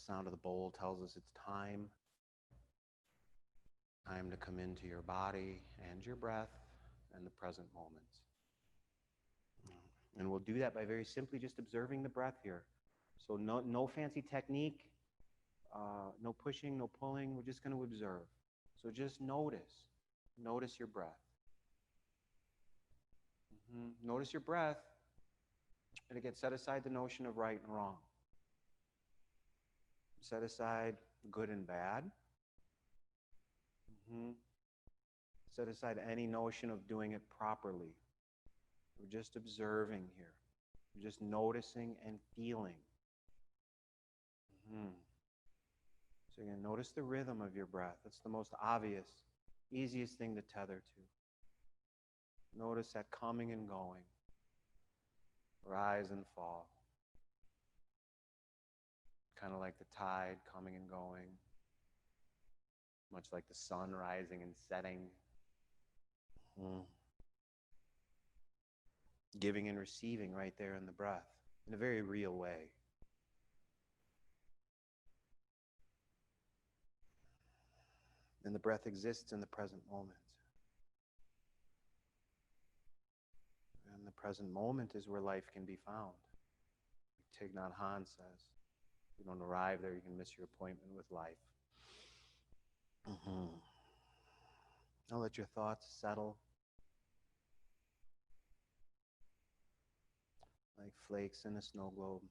sound of the bowl tells us it's time. Time to come into your body and your breath and the present moment. And we'll do that by very simply just observing the breath here. So no fancy technique, no pushing, no pulling. We're just going to observe. So just notice. Notice your breath. Notice your breath. And again, set aside the notion of right and wrong. Set aside good and bad. Set aside any notion of doing it properly. We're just observing here. We're just noticing and feeling. So again, notice the rhythm of your breath. That's the most obvious, easiest thing to tether to. Notice that coming and going. Rise and fall. Kind of like the tide coming and going. Much like the sun rising and setting. Giving and receiving right there in the breath in a very real way. And the breath exists in the present moment. And the present moment is where life can be found. Like Thich Nhat Hanh says, if you don't arrive there, you can miss your appointment with life. Now let your thoughts settle like flakes in a snow globe.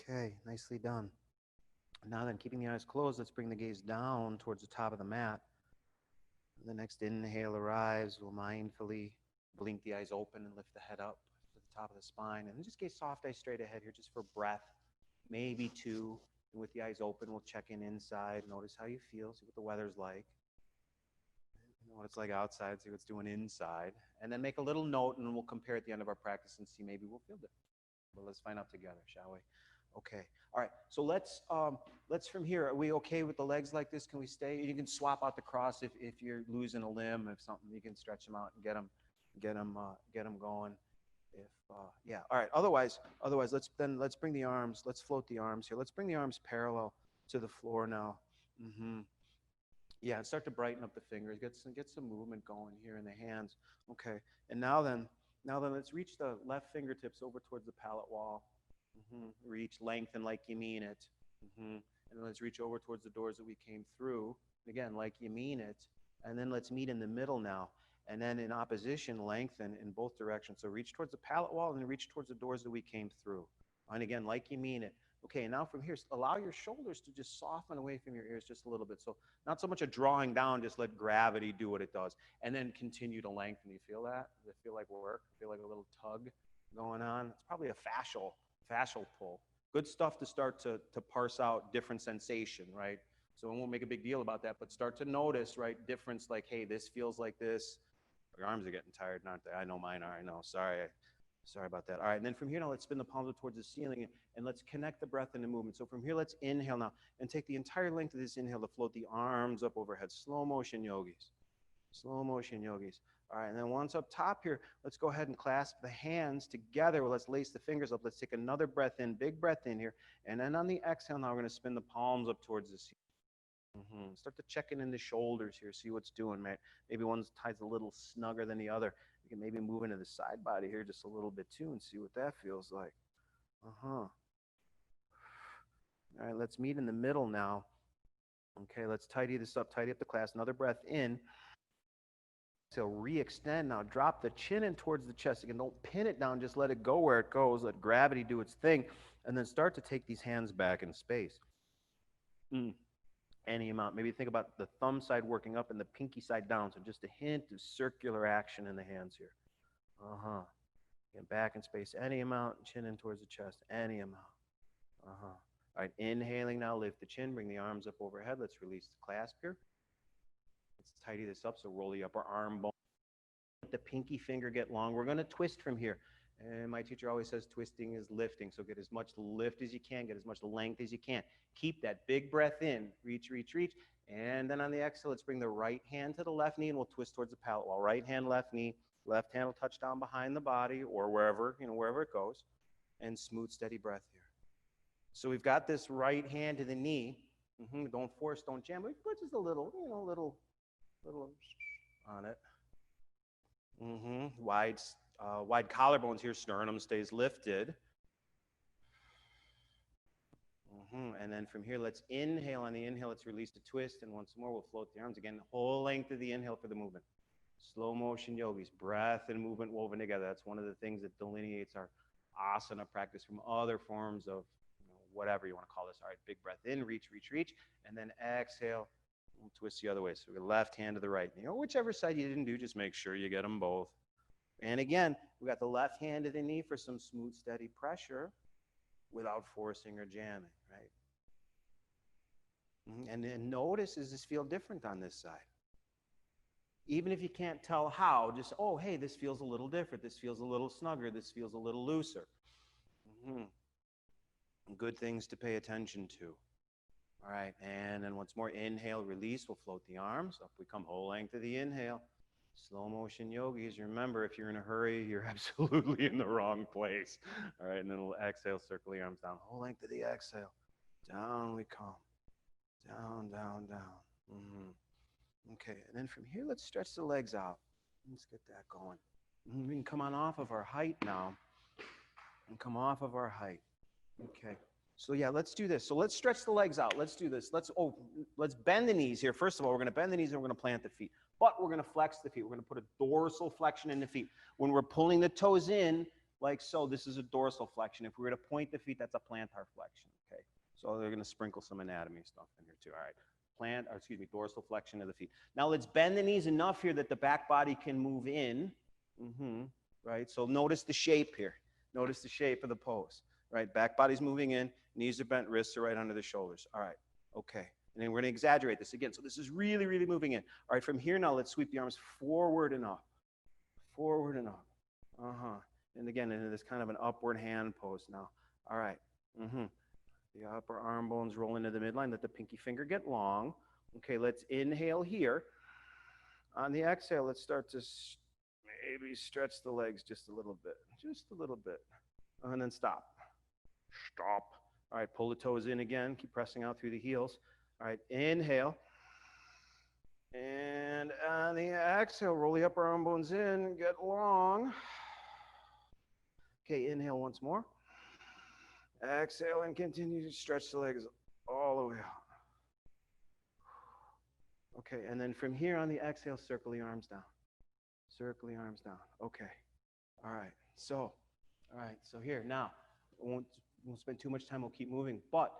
Okay, nicely done. Now then, keeping the eyes closed, let's bring the gaze down towards the top of the mat. The next inhale arrives, we'll mindfully blink the eyes open and lift the head up to the top of the spine. And then just gaze soft eyes straight ahead here, just for breath, maybe two. And with the eyes open, we'll check in inside. Notice how you feel, see what the weather's like. You know what it's like outside, see what it's doing inside. And then make a little note, and we'll compare at the end of our practice and see maybe we'll feel different. But let's find out together, shall we? Okay. All right. So let's from here. Are we okay with the legs like this? Can we stay? You can swap out the cross if you're losing a limb, if something, you can stretch them out and get them going. If yeah. All right. Otherwise, let's bring the arms. Let's float the arms here. Let's bring the arms parallel to the floor now. Yeah, and start to brighten up the fingers. Get some movement going here in the hands. Okay. And now then, let's reach the left fingertips over towards the palate wall. Reach, lengthen like you mean it. And then let's reach over towards the doors that we came through. Again, like you mean it. And then let's meet in the middle now. And then in opposition, lengthen in both directions. So reach towards the palate wall and then reach towards the doors that we came through. And again, like you mean it. Okay, now from here, allow your shoulders to just soften away from your ears just a little bit. So not so much a drawing down, just let gravity do what it does. And then continue to lengthen. You feel that? Does it feel like work? Feel like a little tug going on? It's probably a fascial pull. Good stuff to start to parse out different sensation, right? So we won't make a big deal about that, but start to notice, right, difference like, hey, this feels like this. Your arms are getting tired, aren't they? I know mine are. I know. Sorry about that. All right, and then from here now, let's spin the palms up towards the ceiling and let's connect the breath into movement. So from here, let's inhale now and take the entire length of this inhale to float the arms up overhead. Slow motion yogis. Slow motion yogis. All right, and then once up top here, let's go ahead and clasp the hands together. Well, let's lace the fingers up. Let's take another breath in, big breath in here. And then on the exhale now, we're going to spin the palms up towards the ceiling. Start to check in the shoulders here, see what's doing, man. Maybe one ties a little snugger than the other. You can maybe move into the side body here just a little bit too and see what that feels like. All right, let's meet in the middle now. Okay, let's tidy this up, tidy up the class. Another breath in. So re-extend now. Drop the chin in towards the chest. Again, don't pin it down. Just let it go where it goes. Let gravity do its thing. And then start to take these hands back in space. Any amount. Maybe think about the thumb side working up and the pinky side down. So just a hint of circular action in the hands here. Get back in space any amount, chin in towards the chest, any amount. All right, inhaling now, lift the chin, bring the arms up overhead. Let's release the clasp here. Let's tidy this up, so roll the upper arm bone. Let the pinky finger get long. We're going to twist from here. And my teacher always says twisting is lifting, so get as much lift as you can, get as much length as you can. Keep that big breath in, reach, reach, reach. And then on the exhale, let's bring the right hand to the left knee, and we'll twist towards the palate wall. Right hand, left knee. Left hand will touch down behind the body or wherever, wherever it goes. And smooth, steady breath here. So we've got this right hand to the knee. Don't force, don't jam. We put just a little, little on it. Wide collarbones here. Sternum stays lifted. And then from here, let's inhale. On the inhale, let's release the twist. And once more, we'll float the arms again. Whole length of the inhale for the movement. Slow motion yogis, breath and movement woven together. That's one of the things that delineates our asana practice from other forms of whatever you want to call this. All right, big breath in, reach, reach, reach. And then exhale, we'll twist the other way. So we got left hand to the right. Whichever side you didn't do, just make sure you get them both. And again, we got the left hand to the knee for some smooth, steady pressure without forcing or jamming, right? And then notice, does this feel different on this side? Even if you can't tell how, just, oh, hey, this feels a little different. This feels a little snugger. This feels a little looser. Good things to pay attention to. All right, and then once more, inhale, release. We'll float the arms up. We come whole length to the inhale. Slow motion yogis. Remember, if you're in a hurry, you're absolutely in the wrong place. All right, and then we'll exhale, circle the arms down. Whole length to the exhale. Down we come. Down, down, down. Okay, and then from here, let's stretch the legs out. Let's get that going. We can come on off of our height now. And come off of our height. Okay, so yeah, let's do this. So let's stretch the legs out. Let's do this. Let's bend the knees here. First of all, we're going to bend the knees and we're going to plant the feet. But we're going to flex the feet. We're going to put a dorsal flexion in the feet. When we're pulling the toes in, like so, this is a dorsal flexion. If we were to point the feet, that's a plantar flexion. Okay, so they're going to sprinkle some anatomy stuff in here too. All right. Dorsal flexion of the feet. Now let's bend the knees enough here that the back body can move in. Right, so notice the shape here. Notice the shape of the pose. Right, back body's moving in, knees are bent, wrists are right under the shoulders. All right, okay. And then we're going to exaggerate this again. So this is really, really moving in. All right, from here now, let's sweep the arms forward and up. Forward and up. And again, into this kind of an upward hand pose now. All right. The upper arm bones roll into the midline. Let the pinky finger get long. Okay, let's inhale here. On the exhale, let's start to maybe stretch the legs just a little bit. Just a little bit. And then stop. Stop. All right, pull the toes in again. Keep pressing out through the heels. All right, inhale. And on the exhale, roll the upper arm bones in. Get long. Okay, inhale once more. Exhale and continue to stretch the legs all the way out. Okay, and then from here on the exhale, circle the arms down. Circle the arms down. Okay. All right. So here now, won't spend too much time. We'll keep moving. But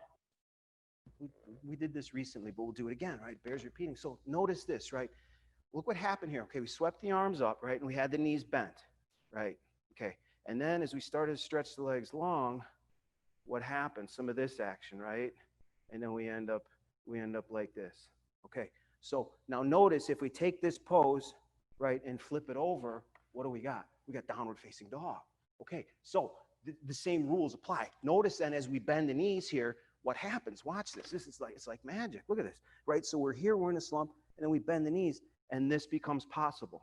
we did this recently, but we'll do it again, right? Bears repeating. So notice this, right? Look what happened here. Okay, we swept the arms up, right? And we had the knees bent, right? Okay. And then as we started to stretch the legs long, what happened? Some of this action, right? And then we end up like this. Okay. So now notice if we take this pose, right, and flip it over, what do we got? We got downward facing dog. Okay. So the same rules apply. Notice then as we bend the knees here, what happens? Watch this. This is like, it's like magic. Look at this, right? So we're here, we're in a slump, and then we bend the knees, and this becomes possible,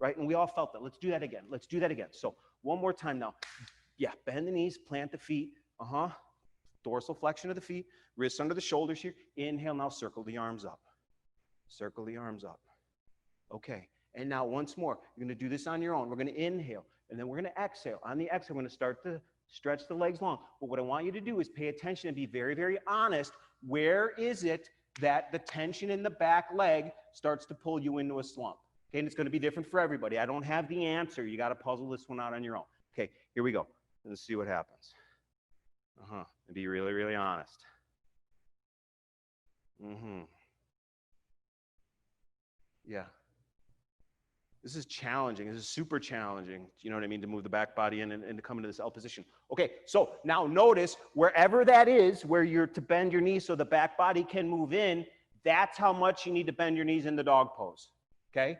right? And we all felt that. Let's do that again. Let's do that again. So one more time now. Yeah, bend the knees, plant the feet. Dorsal flexion of the feet, wrists under the shoulders here. Inhale, now circle the arms up. Circle the arms up. Okay, and now once more, you're going to do this on your own. We're going to inhale, and then we're going to exhale. On the exhale, we're going to start to stretch the legs long. But what I want you to do is pay attention and be very, very honest. Where is it that the tension in the back leg starts to pull you into a slump? Okay, and it's going to be different for everybody. I don't have the answer. You got to puzzle this one out on your own. Okay, here we go. Let's see what happens. And be really, really honest. Yeah. This is challenging. This is super challenging. You know what I mean? To move the back body in and to come into this L position. Okay, so now notice wherever that is, where you're to bend your knees so the back body can move in, that's how much you need to bend your knees in the dog pose. Okay?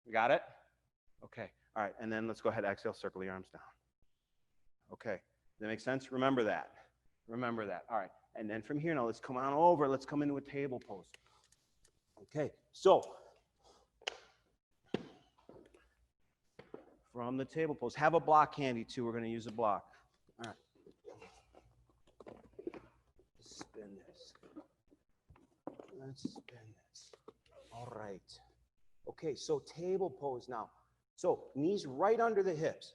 You got it? Okay. All right, and then let's go ahead, exhale, circle the arms down. Okay, does that make sense? Remember that. Remember that. All right, and then from here now, let's come on over. Let's come into a table pose. Okay, so from the table pose, have a block handy too. We're going to use a block. All right. Spin this. Let's spin this. All right. Okay, so table pose now. So knees right under the hips.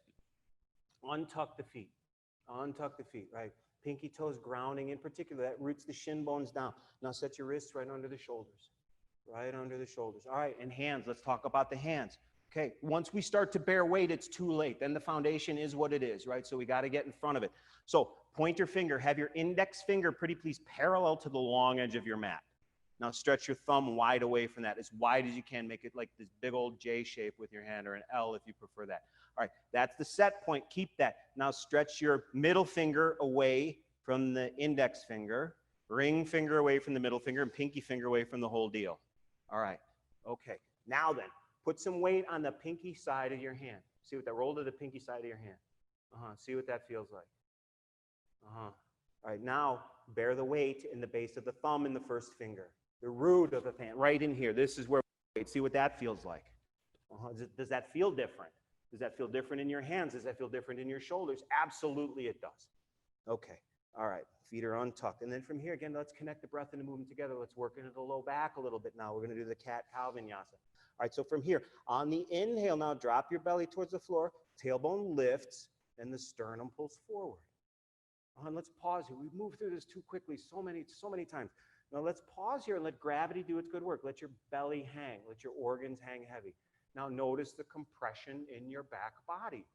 Untuck the feet. Untuck the feet, right? Pinky toes grounding in particular. That roots the shin bones down. Now set your wrists right under the shoulders. Right under the shoulders. All right, and hands. Let's talk about the hands. Okay, once we start to bear weight, it's too late. Then the foundation is what it is, right? So we got to get in front of it. So point your finger. Have your index finger, pretty please, parallel to the long edge of your mat. Now stretch your thumb wide away from that, as wide as you can. Make it like this big old J shape with your hand, or an L if you prefer that. All right, that's the set point. Keep that. Now stretch your middle finger away from the index finger, ring finger away from the middle finger, and pinky finger away from the whole deal. All right, okay. Now then, put some weight on the pinky side of your hand. See what that, roll to the pinky side of your hand. See what that feels like. All right, now bear the weight in the base of the thumb and the first finger. The root of the hand, right in here. This is where, see what that feels like. Does that feel different? Does that feel different in your hands? Does that feel different in your shoulders? Absolutely it does. Okay, all right, feet are untucked. And then from here, again, let's connect the breath and the movement together. Let's work into the low back a little bit now. We're gonna do the cat-cow vinyasa. All right, so from here, on the inhale now, drop your belly towards the floor, tailbone lifts, and the sternum pulls forward. And let's pause here. We've moved through this too quickly so many times. Now let's pause here and let gravity do its good work. Let your belly hang. Let your organs hang heavy. Now notice the compression in your back body.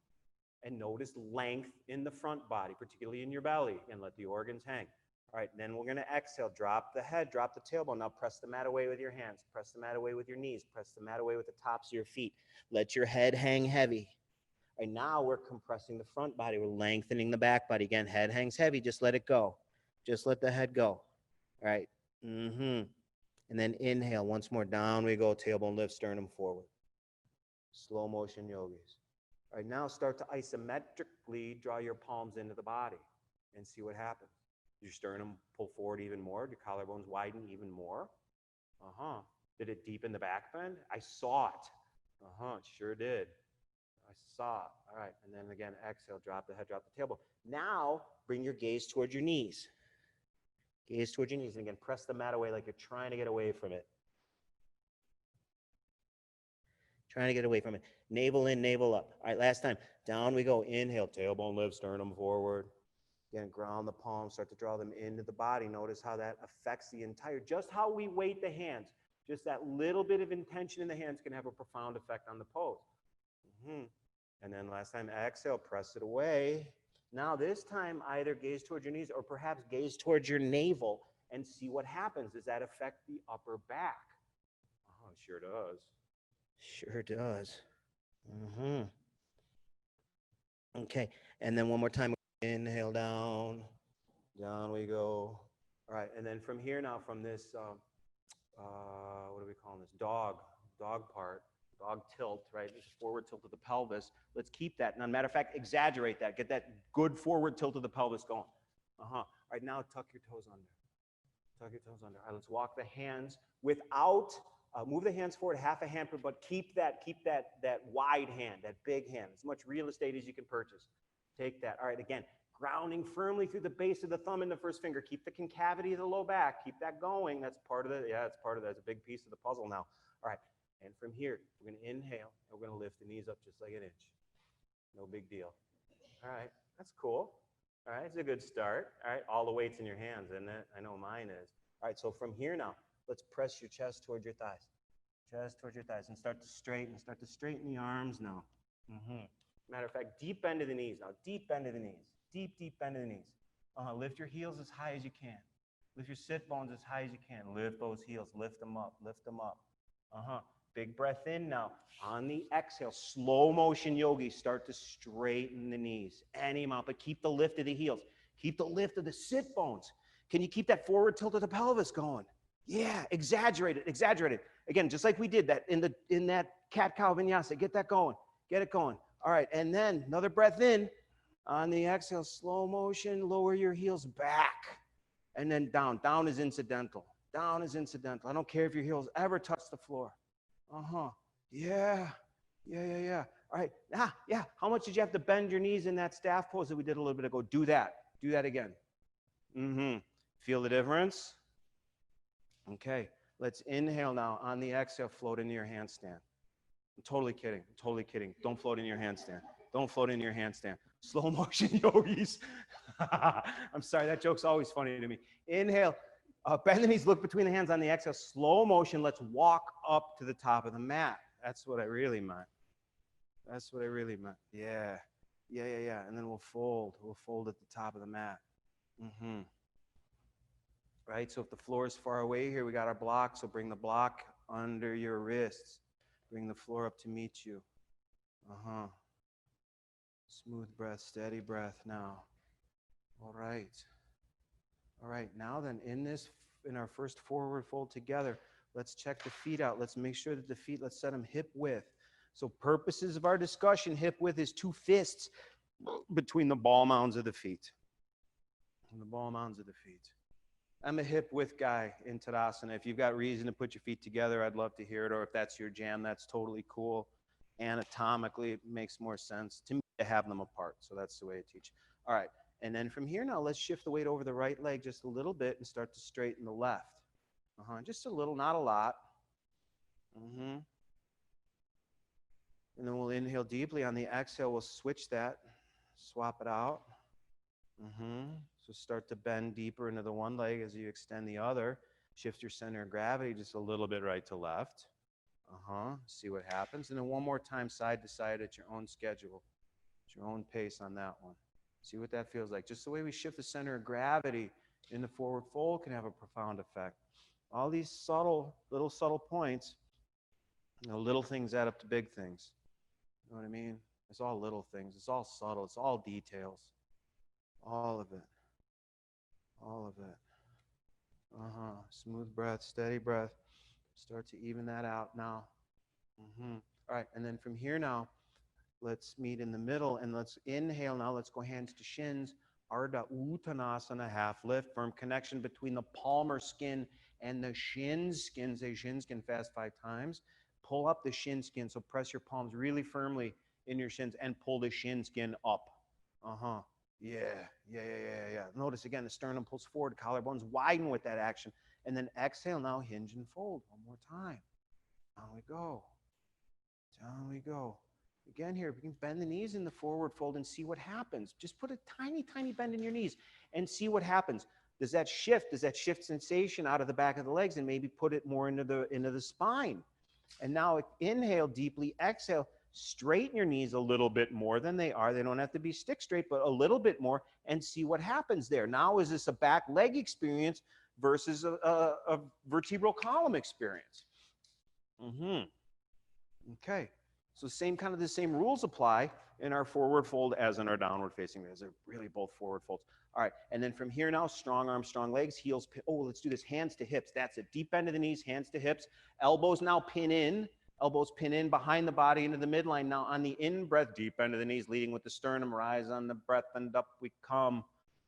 And notice length in the front body, particularly in your belly. And let the organs hang. All right, then we're going to exhale. Drop the head, drop the tailbone. Now press the mat away with your hands. Press the mat away with your knees. Press the mat away with the tops of your feet. Let your head hang heavy. All right, now we're compressing the front body. We're lengthening the back body. Again, head hangs heavy. Just let it go. Just let the head go. All right. And then inhale once more. Down we go. Tailbone lift, sternum forward. Slow motion yogis. All right, now start to isometrically draw your palms into the body and see what happens. Your sternum pull forward even more. Your collarbones widen even more. Did it deepen the back bend? I saw it. It sure did. I saw it. All right, and then again, exhale, drop the head, drop the tailbone. Now bring your gaze towards your knees. Gaze towards your knees, and again, press the mat away like you're trying to get away from it. Trying to get away from it. Navel in, navel up. All right, last time. Down we go. Inhale, tailbone lift, sternum forward. Again, ground the palms, start to draw them into the body. Notice how that affects the entire, just how we weight the hands. Just that little bit of intention in the hands can have a profound effect on the pose. And then last time, exhale, press it away. Now this time, either gaze towards your knees or perhaps gaze towards your navel and see what happens. Does that affect the upper back? It sure does. Sure does. Okay, and then one more time. Inhale down. Down we go. All right, and then from here now, from this, what are we calling this? Dog part. Dog tilt, right? This forward tilt of the pelvis. Let's keep that. Now, matter of fact, exaggerate that. Get that good forward tilt of the pelvis going. All right, now tuck your toes under. Tuck your toes under. All right, let's walk the hands without, move the hands forward half a hand, but keep that wide hand, that big hand, as much real estate as you can purchase. Take that. All right, again, grounding firmly through the base of the thumb and the first finger. Keep the concavity of the low back. Keep that going. That's part of it. Yeah, it's part of that. It's a big piece of the puzzle now. All right. And from here, we're going to inhale, and we're going to lift the knees up just like an inch. No big deal. All right, that's cool. All right, it's a good start. All right, all the weight's in your hands, isn't it? I know mine is. All right, so from here now, let's press your chest towards your thighs. Chest towards your thighs, and start to straighten the arms now. Matter of fact, deep bend of the knees now. Deep bend of the knees. Deep bend of the knees. Lift your heels as high as you can. Lift your sit bones as high as you can. Lift those heels. Lift them up. Lift them up. Big breath in now. On the exhale, slow motion yogis, start to straighten the knees. Any amount, but keep the lift of the heels. Keep the lift of the sit bones. Can you keep that forward tilt of the pelvis going? Yeah, exaggerate it, exaggerate it. Again, just like we did that in that cat-cow vinyasa. Get that going, get it going. All right, and then another breath in. On the exhale, slow motion, lower your heels back. And then down. Down is incidental. Down is incidental. I don't care if your heels ever touch the floor. Uh-huh. Yeah. Yeah. All right. Yeah. How much did you have to bend your knees in that staff pose that we did a little bit ago? Do that. Do that again. Feel the difference? Okay. Let's inhale now. On the exhale, float into your handstand. I'm totally kidding. I'm totally kidding. Don't float in your handstand. Don't float in your handstand. Slow motion yogis. I'm sorry, that joke's always funny to me. Inhale, bend the knees, look between the hands on the exhale. Slow motion, let's walk up to the top of the mat. That's what I really meant. That's what I really meant. Yeah. And then we'll fold. We'll fold at the top of the mat. Right, so if the floor is far away here, we got our block, so bring the block under your wrists. Bring the floor up to meet you. Smooth breath, steady breath now. All right. All right, now then, in our first forward fold together, let's check the feet out. Let's make sure that the feet, let's set them hip width. So purposes of our discussion, hip width is 2 fists between the ball mounds of the feet. And the ball mounds of the feet. I'm a hip width guy in Tadasana. If you've got reason to put your feet together, I'd love to hear it. Or if that's your jam, that's totally cool. Anatomically, it makes more sense to me to have them apart. So that's the way I teach. All right. And then from here now, let's shift the weight over the right leg just a little bit and start to straighten the left. Just a little, not a lot. And then we'll inhale deeply. On the exhale, we'll switch that, swap it out. So start to bend deeper into the one leg as you extend the other. Shift your center of gravity just a little bit right to left. See what happens. And then one more time, side to side at your own schedule, at your own pace on that one. See what that feels like. Just the way we shift the center of gravity in the forward fold can have a profound effect. All these little subtle points, little things add up to big things. You know what I mean? It's all little things. It's all subtle. It's all details. All of it. All of it. Smooth breath, steady breath. Start to even that out now. All right, and then from here now, let's meet in the middle and let's inhale now. Let's go hands to shins. Ardha Uttanasana, half lift. Firm connection between the palmar skin and the shin skin. Say shin skin fast 5 times. Pull up the shin skin. So press your palms really firmly in your shins and pull the shin skin up. Yeah. Notice again, the sternum pulls forward, collarbones widen with that action. And then exhale now, hinge and fold. One more time. Down we go. Down we go. Again here, we can bend the knees in the forward fold and see what happens. Just put a tiny, tiny bend in your knees and see what happens. Does that shift sensation out of the back of the legs and maybe put it more into the spine? And now inhale deeply, exhale. Straighten your knees a little bit more than they are. They don't have to be stick straight, but a little bit more and see what happens there. Now, is this a back leg experience versus a vertebral column experience? Okay. So the same rules apply in our forward fold as in our downward facing. These are really both forward folds. All right. And then from here now, strong arms, strong legs, heels. Let's do this. Hands to hips. That's it. Deep bend of the knees, hands to hips. Elbows now pin in. Elbows pin in behind the body into the midline. Now on the in-breath, deep bend of the knees, leading with the sternum. Rise on the breath and up we come.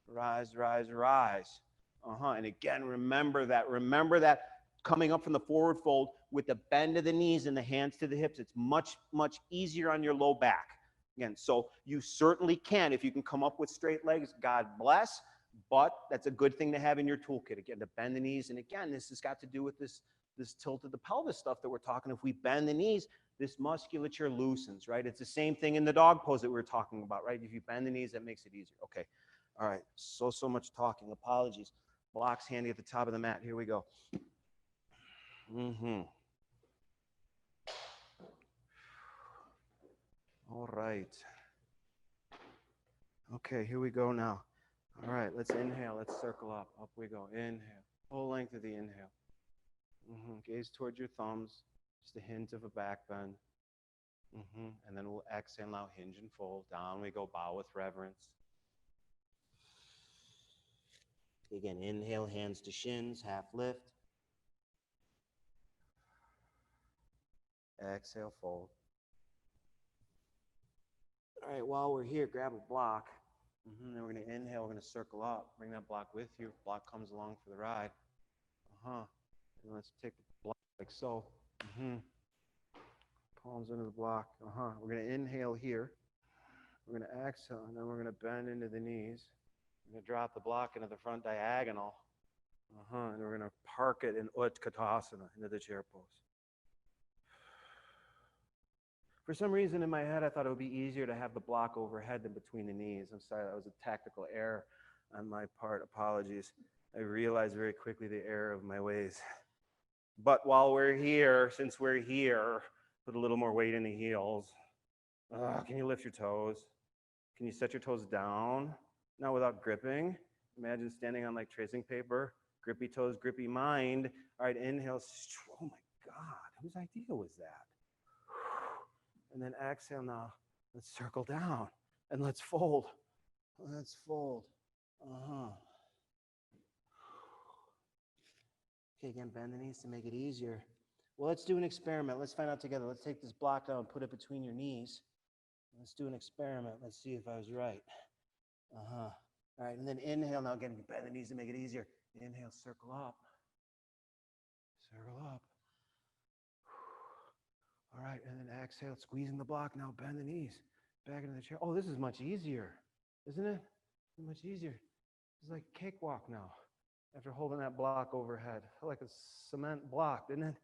Rise, rise, rise. And again, remember that coming up from the forward fold with the bend of the knees and the hands to the hips. It's much, much easier on your low back. Again, so you certainly can. If you can come up with straight legs, God bless. But that's a good thing to have in your toolkit. Again, to bend the knees. And again, this has got to do with this tilt of the pelvis stuff that we're talking. If we bend the knees, this musculature loosens, right? It's the same thing in the dog pose that we were talking about, right? If you bend the knees, that makes it easier. Okay. All right. So much talking. Apologies. Blocks handy at the top of the mat. Here we go. All right. Okay, here we go now. All right, let's inhale. Let's circle up. Up we go. Inhale. Whole length of the inhale. Gaze towards your thumbs. Just a hint of a back bend. And then we'll exhale now, hinge and fold. Down we go, bow with reverence. Again, inhale, hands to shins, half lift. Exhale, fold. All right, while we're here, grab a block. Then we're going to inhale, we're going to circle up. Bring that block with you. Block comes along for the ride. And let's take the block like so. Palms into the block. We're going to inhale here. We're going to exhale, and then we're going to bend into the knees. We're going to drop the block into the front diagonal. And we're going to park it in Utkatasana, into the chair pose. For some reason in my head, I thought it would be easier to have the block overhead than between the knees. I'm sorry, that was a tactical error on my part. Apologies. I realized very quickly the error of my ways. But while we're here, since we're here, put a little more weight in the heels. Can you lift your toes? Can you set your toes down? Not without gripping. Imagine standing on like tracing paper. Grippy toes, grippy mind. All right, inhale. Oh my God, whose idea was that? And then exhale now. Let's circle down and let's fold. Let's fold. Okay, again, bend the knees to make it easier. Well, let's do an experiment. Let's find out together. Let's take this block down and put it between your knees. Let's do an experiment. Let's see if I was right. All right, and then inhale now. Again, bend the knees to make it easier. Inhale, circle up. Circle up. All right, and then exhale, squeezing the block. Now bend the knees. Back into the chair. Oh, this is much easier, isn't it? Much easier. It's like cakewalk now. After holding that block overhead. Like a cement block, didn't it?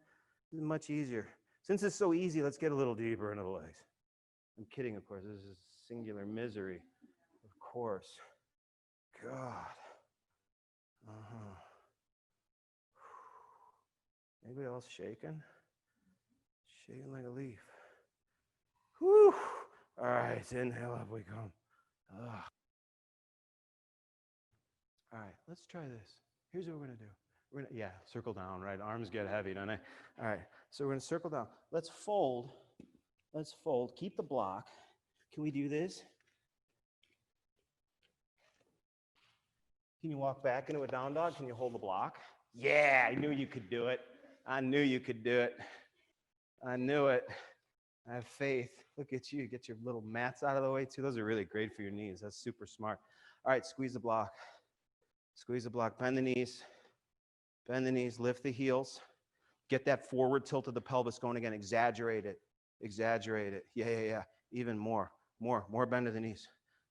It's much easier. Since it's so easy, let's get a little deeper into the legs. I'm kidding, of course. This is singular misery. Of course. God. Anybody else shaking? Shaking like a leaf. Whew. All right, inhale, up we come. All right, let's try this. Here's what we're going to do. We're going to, circle down, right? Arms get heavy, don't they? All right, so we're going to circle down. Let's fold. Let's fold. Keep the block. Can we do this? Can you walk back into a down dog? Can you hold the block? Yeah, I knew you could do it. I knew you could do it. I knew it. I have faith. Look at you. Get your little mats out of the way, too. Those are really great for your knees. That's super smart. All right, squeeze the block. Squeeze the block. Bend the knees. Bend the knees. Lift the heels. Get that forward tilt of the pelvis going again. Exaggerate it. Exaggerate it. Yeah. Even more. More bend of the knees.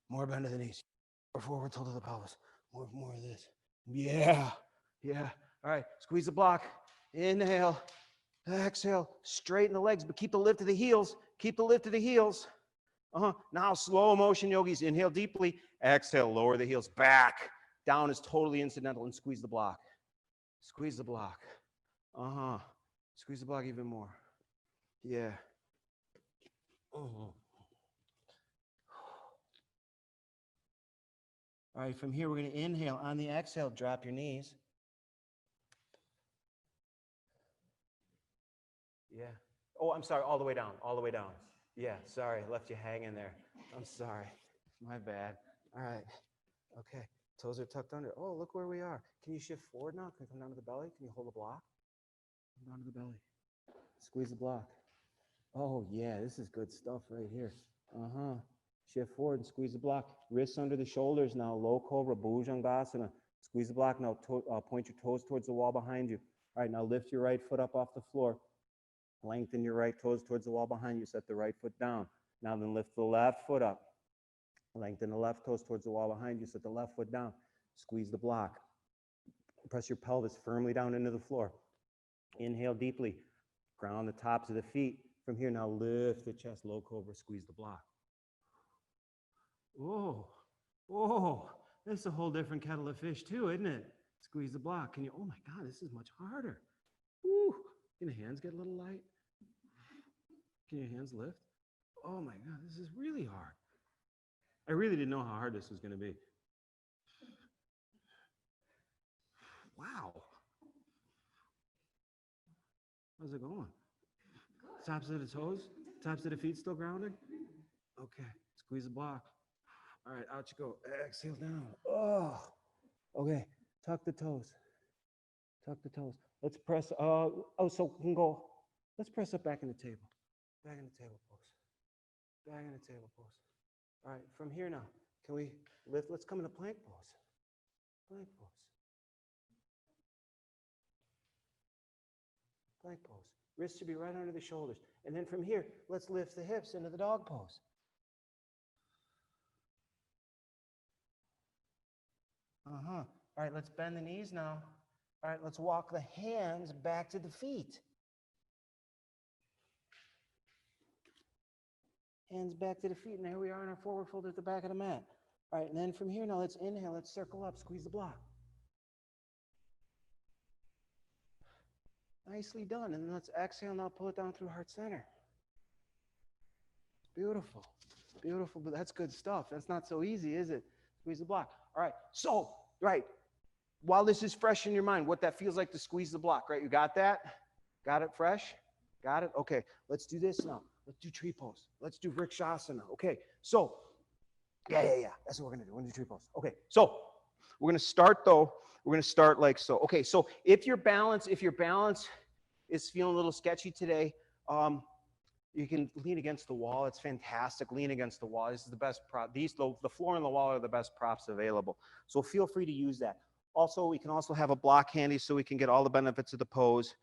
More bend of the knees. More forward tilt of the pelvis. More of this. Yeah. All right, squeeze the block. Inhale. Exhale. Straighten the legs, but keep the lift of the heels. Keep the lift of the heels. Now, slow motion yogis. Inhale deeply. Exhale, lower the heels. Back. Down is totally incidental, and squeeze the block. Squeeze the block. Squeeze the block even more. Yeah. All right, from here, we're going to inhale. On the exhale, drop your knees. Yeah. Oh, I'm sorry, all the way down, all the way down. Yeah, sorry, left you hanging there. I'm sorry, my bad. All right, okay, toes are tucked under. Oh, look where we are. Can you shift forward now? Can you come down to the belly? Can you hold the block? Come down to the belly. Squeeze the block. Oh, yeah, this is good stuff right here. Shift forward and squeeze the block. Wrists under the shoulders now, low cobra, bhujangasana. Squeeze the block now, point your toes towards the wall behind you. All right, now lift your right foot up off the floor. Lengthen your right toes towards the wall behind you. Set the right foot down. Now then lift the left foot up. Lengthen the left toes towards the wall behind you. Set the left foot down. Squeeze the block. Press your pelvis firmly down into the floor. Inhale deeply. Ground the tops of the feet. From here, now lift the chest, low cobra, squeeze the block. Oh, this is a whole different kettle of fish too, isn't it? Squeeze the block. Can you, oh my God, this is much harder. Woo. Can your hands get a little light? Can your hands lift? Oh my God, this is really hard. I really didn't know how hard this was going to be. Wow. How's it going? Tops of the toes? Tops of the feet still grounded? Okay. Squeeze the block. All right, out you go. Exhale down. Oh. Okay. Tuck the toes. Tuck the toes. Let's press. So we can go. Let's press up back in the table. Back in the table pose. Back in the table pose. All right. From here now, can we lift? Let's come into plank pose. Plank pose. Plank pose. Wrists should be right under the shoulders. And then from here, let's lift the hips into the dog pose. All right, let's bend the knees now. All right, let's walk the hands back to the feet. Hands back to the feet. And there we are in our forward fold at the back of the mat. All right, and then from here now, let's inhale. Let's circle up. Squeeze the block. Nicely done. And then let's exhale now. Pull it down through heart center. Beautiful. Beautiful. But that's good stuff. That's not so easy, is it? Squeeze the block. All right. So, right. While this is fresh in your mind, what that feels like to squeeze the block, right? You got that? Got it fresh? Got it? Okay. Let's do this now. Let's do tree pose. Let's do Vrikshasana. Okay. So, yeah. That's what we're going to do. We're going to do tree pose. Okay. So, we're going to start though. We're going to start like so. Okay. So, if your balance is feeling a little sketchy today, you can lean against the wall. It's fantastic. Lean against the wall. This is the best prop. The floor and the wall are the best props available. So feel free to use that. Also, we can also have a block handy so we can get all the benefits of the pose.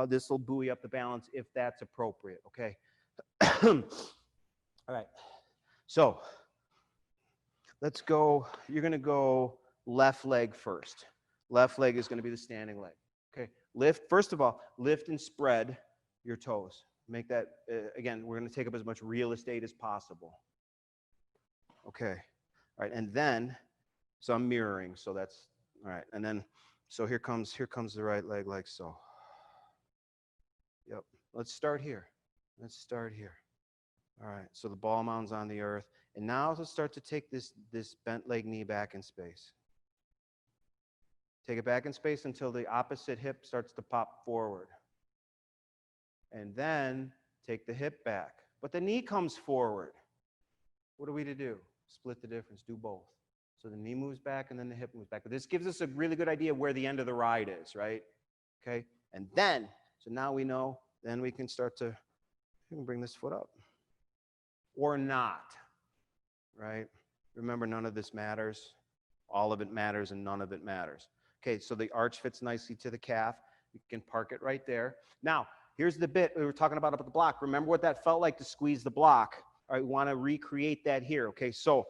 This will buoy up the balance if that's appropriate, okay? All right. So let's go. You're going to go left leg first. Left leg is going to be the standing leg, okay? First of all, lift and spread your toes. Make that, again, we're going to take up as much real estate as possible. Okay. All right. And then, so I'm mirroring. So that's, all right. And then, so here comes the right leg like so. Yep. Let's start here. Let's start here. All right. So the ball mound's on the earth. And now let's start to take this bent leg knee back in space. Take it back in space until the opposite hip starts to pop forward. And then take the hip back. But the knee comes forward. What are we to do? Split the difference. Do both. So the knee moves back and then the hip moves back. But this gives us a really good idea where the end of the ride is, right? Okay? And then, so now we know, then we can start to, you can bring this foot up. Or not, right? Remember, none of this matters. All of it matters and none of it matters. Okay, so the arch fits nicely to the calf. You can park it right there. Now, here's the bit we were talking about up at the block. Remember what that felt like to squeeze the block. All right, we want to recreate that here. Okay, so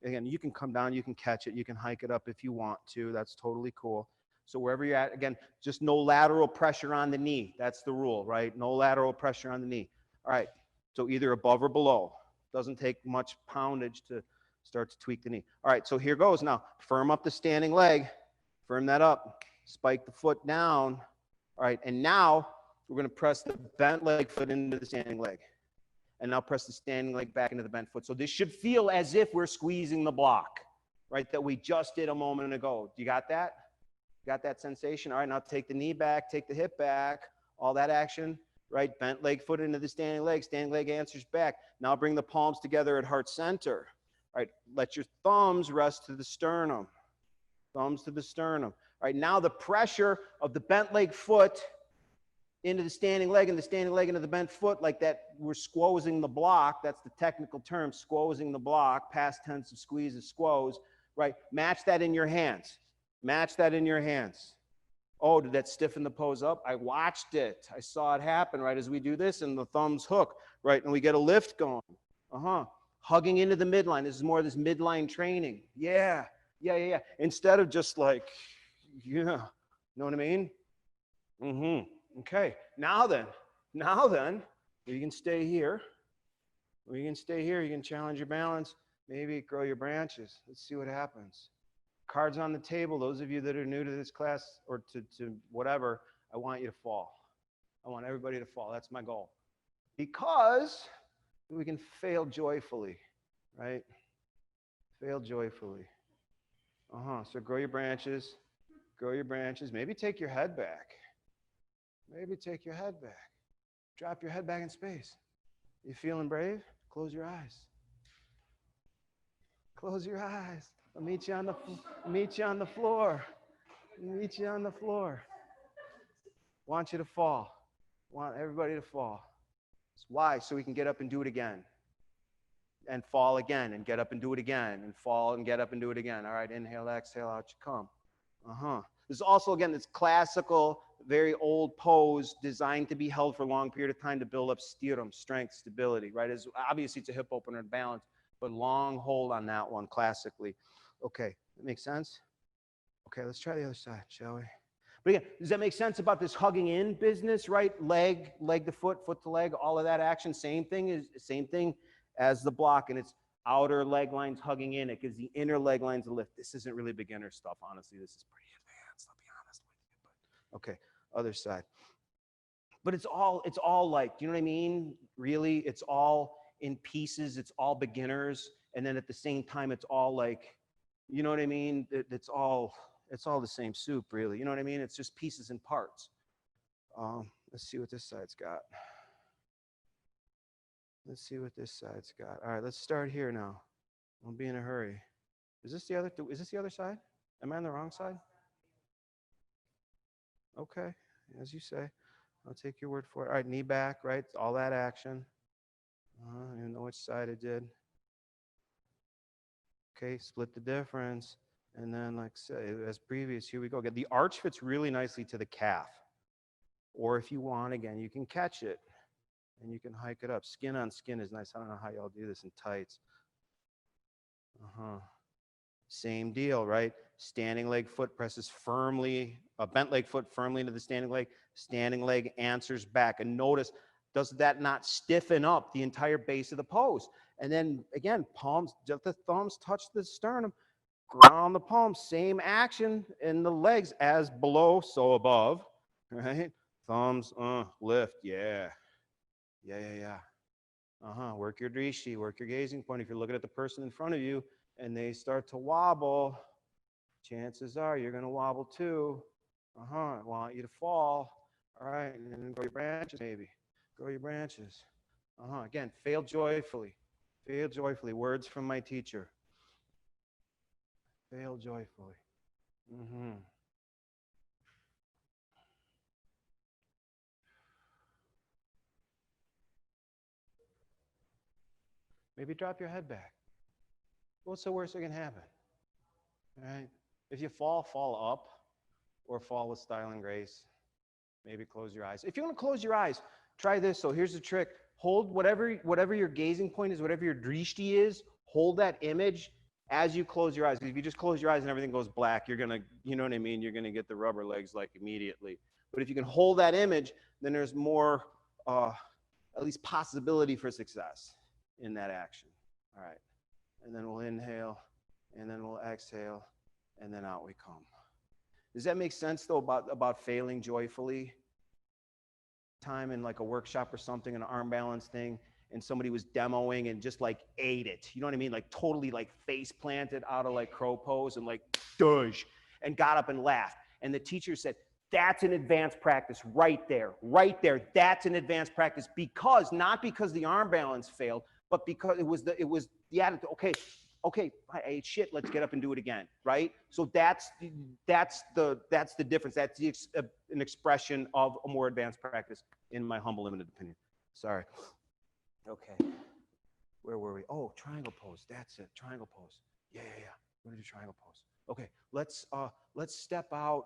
again, you can come down, you can catch it, you can hike it up if you want to. That's totally cool. So wherever you're at, again, just no lateral pressure on the knee. That's the rule, right? No lateral pressure on the knee. All right, so either above or below. Doesn't take much poundage to start to tweak the knee. All right, so here goes now. Firm up the standing leg. Firm that up. Spike the foot down. All right, and now we're going to press the bent leg foot into the standing leg. And now press the standing leg back into the bent foot. So this should feel as if we're squeezing the block, right, that we just did a moment ago. You got that? Got that sensation? All right, now take the knee back, take the hip back, all that action, right? Bent leg foot into the standing leg answers back. Now bring the palms together at heart center. All right, let your thumbs rest to the sternum. Thumbs to the sternum. All right, now the pressure of the bent leg foot into the standing leg and the standing leg into the bent foot, like that, we're squozing the block. That's the technical term, squozing the block. Past tense of squeeze is squoze, right? Match that in your hands. Match that in your hands. Oh, did that stiffen the pose up? I watched it. I saw it happen, right, as we do this, and the thumbs hook, right, and we get a lift going. Hugging into the midline. This is more of this midline training. Yeah. Instead of just like, yeah, know what I mean? Okay, now then, you can stay here. You can challenge your balance, maybe grow your branches. Let's see what happens. Cards on the table, those of you that are new to this class or to whatever, I want you to fall. I want everybody to fall. That's my goal. Because we can fail joyfully, right? Fail joyfully. So grow your branches. Maybe take your head back. Drop your head back in space. You feeling brave? Close your eyes. Close your eyes. I'll meet you on the meet you on the floor. Meet you on the floor. Want you to fall. Want everybody to fall. Why? So we can get up and do it again. And fall again, and get up and do it again, and fall and get up and do it again. All right, inhale, exhale, out you come. This is also, again, this classical, very old pose designed to be held for a long period of time to build up stirum, strength, stability, right? Obviously, it's a hip opener and balance, but long hold on that one classically. Okay, that makes sense? Okay, let's try the other side, shall we? But again, does that make sense about this hugging in business, right? Leg to foot, foot to leg, all of that action, same thing as the block, and it's outer leg lines hugging in. It gives the inner leg lines a lift. This isn't really beginner stuff, honestly. This is pretty advanced, I'll be honest with you. But okay, other side. But it's all like, you know what I mean? Really, it's all in pieces. It's all beginners, and then at the same time, it's all like, you know what I mean? It's all the same soup, really. You know what I mean? It's just pieces and parts. Let's see what this side's got. Let's see what this side's got. All right, let's start here now. Don't be in a hurry. Is this the other side? Am I on the wrong side? Okay, as you say. I'll take your word for it. All right, knee back, right? All that action. I don't even know which side it did. Okay, split the difference. And then, like say, as previous, here we go. Again, the arch fits really nicely to the calf. Or if you want, again, you can catch it. And you can hike it up. Skin on skin is nice. I don't know how y'all do this in tights. Same deal, right? Standing leg foot presses firmly, a bent leg foot firmly into the standing leg. Standing leg answers back. And notice, does that not stiffen up the entire base of the pose? And then again, palms, just the thumbs touch the sternum. Ground the palms. Same action in the legs as below, so above. Right? Thumbs, lift, yeah. Yeah. Work your drishti, work your gazing point. If you're looking at the person in front of you and they start to wobble, chances are you're going to wobble too. I want you to fall. All right, and then grow your branches maybe. Grow your branches. Again, fail joyfully. Fail joyfully. Words from my teacher. Fail joyfully. Maybe drop your head back. What's the worst that can happen? Right? If you fall up, or fall with style and grace. Maybe close your eyes. If you want to close your eyes, try this. So here's the trick. Hold whatever your gazing point is, whatever your drishti is, hold that image as you close your eyes. If you just close your eyes and everything goes black, you're going to, you know what I mean? You're going to get the rubber legs like immediately. But if you can hold that image, then there's more, at least possibility for success in that action. All right. And then we'll inhale, and then we'll exhale, and then out we come. Does that make sense, though, about failing joyfully? Time in like a workshop or something, an arm balance thing, and somebody was demoing and just like ate it. You know what I mean? Like totally like face planted out of like crow pose and like dush, and got up and laughed. And the teacher said, that's an advanced practice right there, right there. That's an advanced practice because, not because the arm balance failed, but because it was the attitude. Okay, I ate shit. Let's get up and do it again, right? So that's the difference. That's an expression of a more advanced practice, in my humble, limited opinion. Sorry. Okay, where were we? Oh, triangle pose. That's it. Triangle pose. Yeah. We're gonna do triangle pose. Okay, let's step out.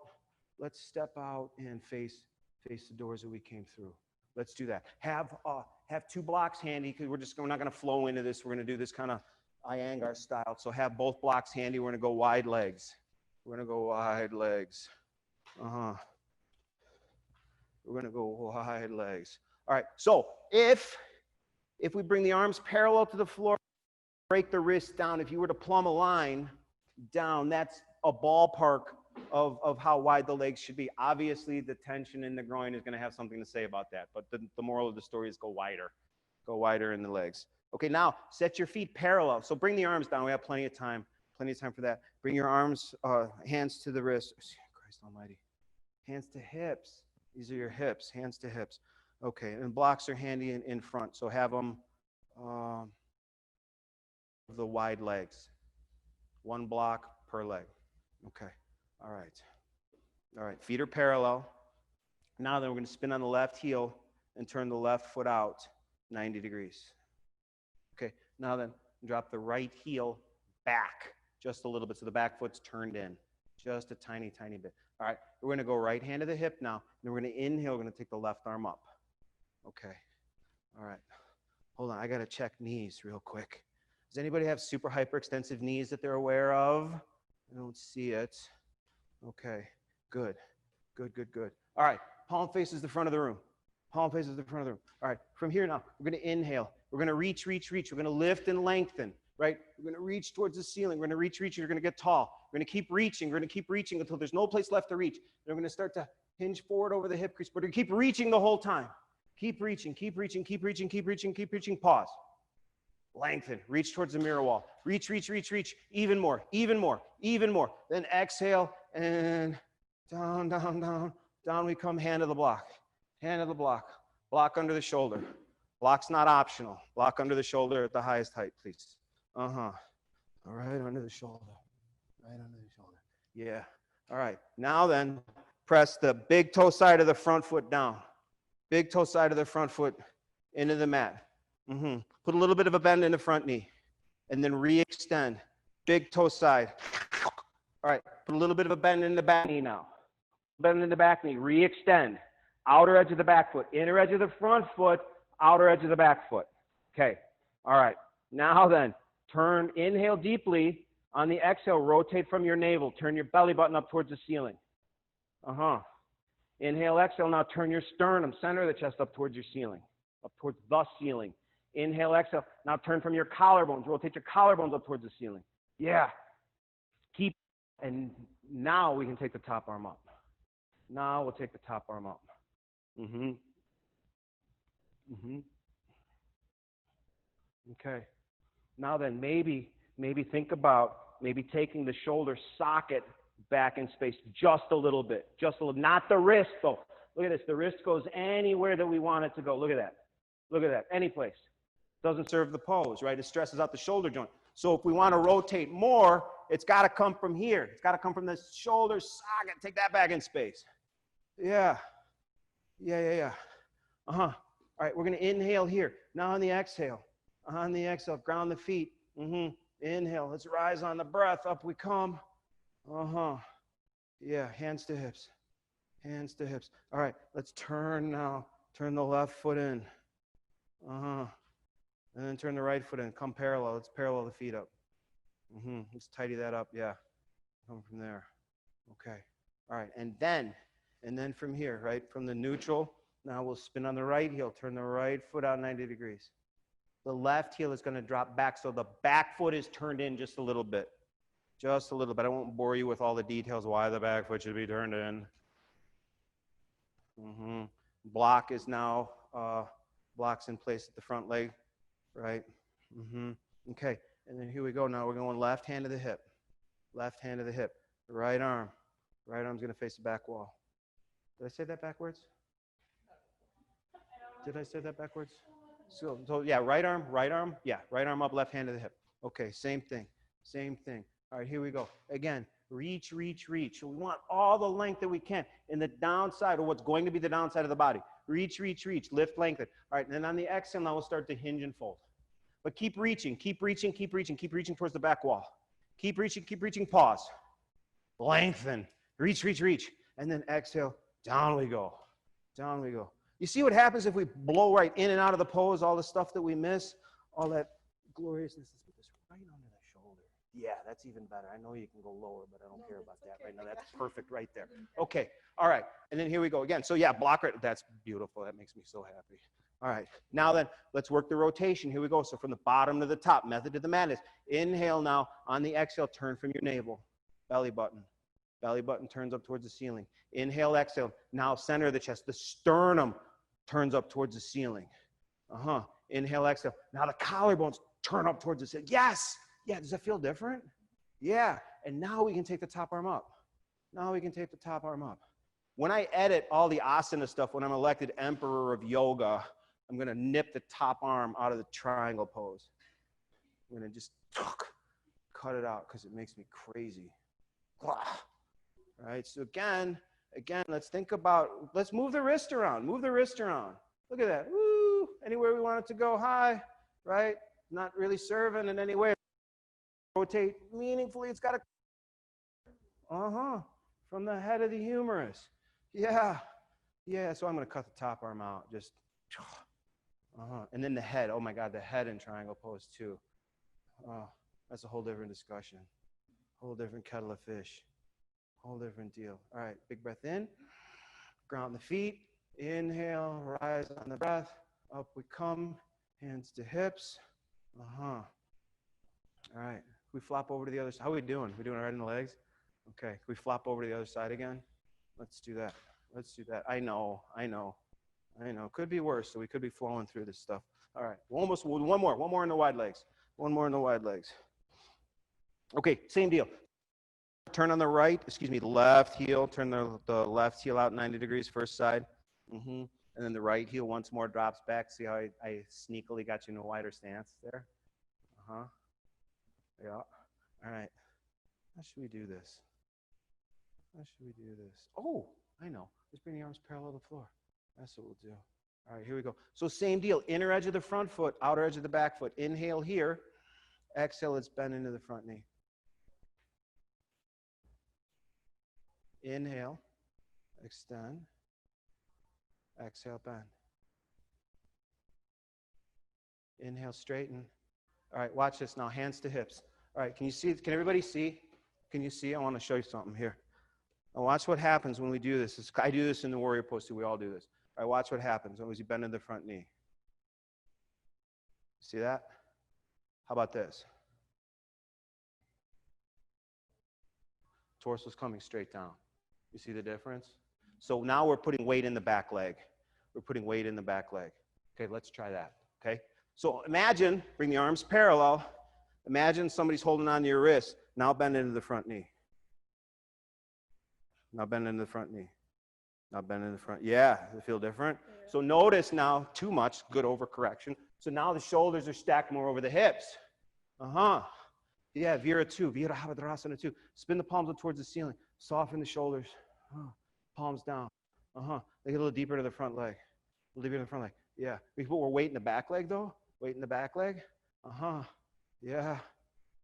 Let's step out and face the doors that we came through. Let's do that. Have two blocks handy because we're not gonna flow into this. We're gonna do this kind of Iyengar style. So have both blocks handy. We're gonna go wide legs. We're gonna go wide legs. We're gonna go wide legs. All right. So if we bring the arms parallel to the floor, break the wrists down. If you were to plumb a line down, that's a ballpark of how wide the legs should be. Obviously, the tension in the groin is going to have something to say about that. But the moral of the story is go wider. Go wider in the legs. Okay, now set your feet parallel. So bring the arms down. We have plenty of time for that. Bring your arms, hands to the wrists. Christ almighty. Hands to hips. These are your hips, hands to hips. Okay, and blocks are handy in front, so have them the wide legs. One block per leg. Okay, all right. All right, feet are parallel. Now then we're going to spin on the left heel and turn the left foot out 90 degrees. Okay, now then drop the right heel back just a little bit so the back foot's turned in. Just a tiny, tiny bit. All right, we're going to go right hand to the hip now. Then we're going to inhale. We're going to take the left arm up. Okay. All right. Hold on. I got to check knees real quick. Does anybody have super hyperextensive knees that they're aware of? I don't see it. Okay. Good. Good, good, good. All right. Palm faces the front of the room. Palm faces the front of the room. All right. From here now, we're going to inhale. We're going to reach, reach, reach. We're going to lift and lengthen. Right? We're going to reach towards the ceiling. We're going to reach, reach. You're going to get tall. We're going to keep reaching. We're going to keep reaching until there's no place left to reach. Then we're going to start to hinge forward over the hip crease. But we're going to keep reaching the whole time. Keep reaching, keep reaching, keep reaching, keep reaching, keep reaching. Pause. Lengthen. Reach towards the mirror wall. Reach, reach, reach, reach. Even more, even more, even more. Then exhale and down, down, down. Down we come, hand to the block. Hand to the block. Block under the shoulder. Block's not optional. Block under the shoulder at the highest height, please. Uh-huh. All right, under the shoulder. Right under the shoulder. Yeah. All right. Now then, press the big toe side of the front foot down. Big toe side of the front foot into the mat. Put a little bit of a bend in the front knee. And then re-extend. Big toe side. All right. Put a little bit of a bend in the back knee now. Bend in the back knee. Re-extend. Outer edge of the back foot. Inner edge of the front foot. Outer edge of the back foot. Okay. All right. Now then, turn, inhale deeply. On the exhale, rotate from your navel. Turn your belly button up towards the ceiling. Inhale, exhale. Now turn your sternum, center of the chest up towards your ceiling, up towards the ceiling. Inhale, exhale. Now turn from your collarbones. Rotate your collarbones up towards the ceiling. Yeah. Keep. And now we can take the top arm up. Now we'll take the top arm up. Okay. Now then, maybe think about maybe taking the shoulder socket back in space just a little bit. Just a little. Not the wrist, though. Look at this. The wrist goes anywhere that we want it to go. Look at that. Look at that. Any place. Doesn't serve the pose, right? It stresses out the shoulder joint. So if we want to rotate more, it's got to come from here. It's got to come from the shoulder socket. Take that back in space. Yeah. Yeah. All right, we're going to inhale here. Now on the exhale. On the exhale, ground the feet. Inhale. Let's rise on the breath. Up we come. Yeah, hands to hips. Hands to hips. All right, let's turn now. Turn the left foot in. And then turn the right foot in. Come parallel. Let's parallel the feet up. Let's tidy that up. Yeah. Come from there. Okay. All right. And then from here, right? From the neutral, now we'll spin on the right heel. Turn the right foot out 90 degrees. The left heel is going to drop back, so the back foot is turned in just a little bit. Just a little bit. I won't bore you with all the details why the back foot should be turned in. Block is now, blocks in place at the front leg, right? Okay, and then here we go. Now we're going left hand to the hip. Left hand to the hip. Right arm. Right arm's going to face the back wall. Did I say that backwards? Did I say that backwards? So yeah, right arm, yeah, right arm up, left hand to the hip. Okay, same thing. All right, here we go. Again, reach, reach, reach. So we want all the length that we can in the downside, or what's going to be the downside of the body. Reach, reach, reach, lift, lengthen. All right, and then on the exhale, now we'll start to hinge and fold. But keep reaching, keep reaching, keep reaching, keep reaching towards the back wall. Keep reaching, pause. Lengthen, reach, reach, reach. And then exhale, down we go. Down we go. You see what happens if we blow right in and out of the pose, all the stuff that we miss, all that gloriousness. Let's put this right under the shoulder. Yeah, that's even better. I know you can go lower, but I don't care about that right now. That's perfect right there. Okay, all right. And then here we go again. So yeah, block right. That's beautiful. That makes me so happy. All right. Now then, let's work the rotation. Here we go. So from the bottom to the top, method to the madness. Inhale now. On the exhale, turn from your navel. Belly button. Belly button turns up towards the ceiling. Inhale, exhale. Now center of the chest. The sternum turns up towards the ceiling. Inhale, exhale. Now the collarbones turn up towards the ceiling. Yes. Yeah. Does that feel different? Yeah. And now we can take the top arm up. Now we can take the top arm up. When I edit all the asana stuff, when I'm elected emperor of yoga, I'm going to nip the top arm out of the triangle pose. I'm going to just cut it out because it makes me crazy. All right, so again, let's think about, let's move the wrist around. Move the wrist around. Look at that. Woo! Anywhere we want it to go, high, right? Not really serving in any way. Rotate meaningfully. It's got to, from the head of the humerus. Yeah. So I'm going to cut the top arm out. Just, and then the head. Oh my God, the head in triangle pose too. Oh, that's a whole different discussion. Whole different kettle of fish. Whole different deal. All right, big breath in. Ground the feet. Inhale, rise on the breath. Up we come. Hands to hips. All right. We flop over to the other side. How are we doing? We doing all right in the legs? Okay. Can we flop over to the other side again? Let's do that. I know. Could be worse, so we could be flowing through this stuff. All right. Almost one more in the wide legs. One more in the wide legs. Okay, same deal. Turn on the left heel. Turn the left heel out 90 degrees first side. And then the right heel once more drops back. See how I sneakily got you in a wider stance there? Yeah. All right. How should we do this? Oh, I know. Just bring the arms parallel to the floor. That's what we'll do. All right, here we go. So same deal. Inner edge of the front foot, outer edge of the back foot. Inhale here. Exhale, let's bend into the front knee. Inhale. Extend. Exhale, bend. Inhale, straighten. All right, watch this now. Hands to hips. All right, can you see? Can everybody see? Can you see? I want to show you something here. Now watch what happens when we do this. I do this in the warrior pose too. We all do this. All right, watch what happens when you bend in the front knee. See that? How about this? Torso's coming straight down. You see the difference? So now we're putting weight in the back leg. Okay, let's try that. Okay? So imagine, bring the arms parallel. Imagine somebody's holding on to your wrist. Now bend into the front knee. Now bend into the front knee. Now bend in the front. Yeah, does it feel different? Yeah. So notice now, too much, good overcorrection. So now the shoulders are stacked more over the hips. Yeah, Vira 2, Virabhadrasana 2. Spin the palms up towards the ceiling. Soften the shoulders. Palms down. They get a little deeper to the front leg. Yeah. We put more weight in the back leg though. Weight in the back leg. Yeah.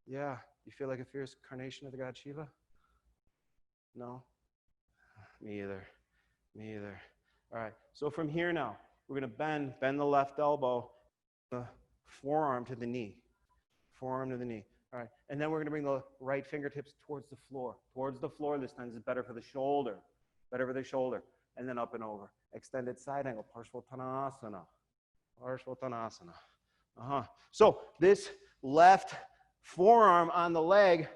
You feel like a fierce carnation of the god Shiva? No? Me either. All right. So from here now, we're going to bend the left elbow, the forearm to the knee. All right. And then we're going to bring the right fingertips towards the floor. This time. This is better for the shoulder. And then up and over. Extended side angle. Parshvottanasana. So this left forearm on the leg,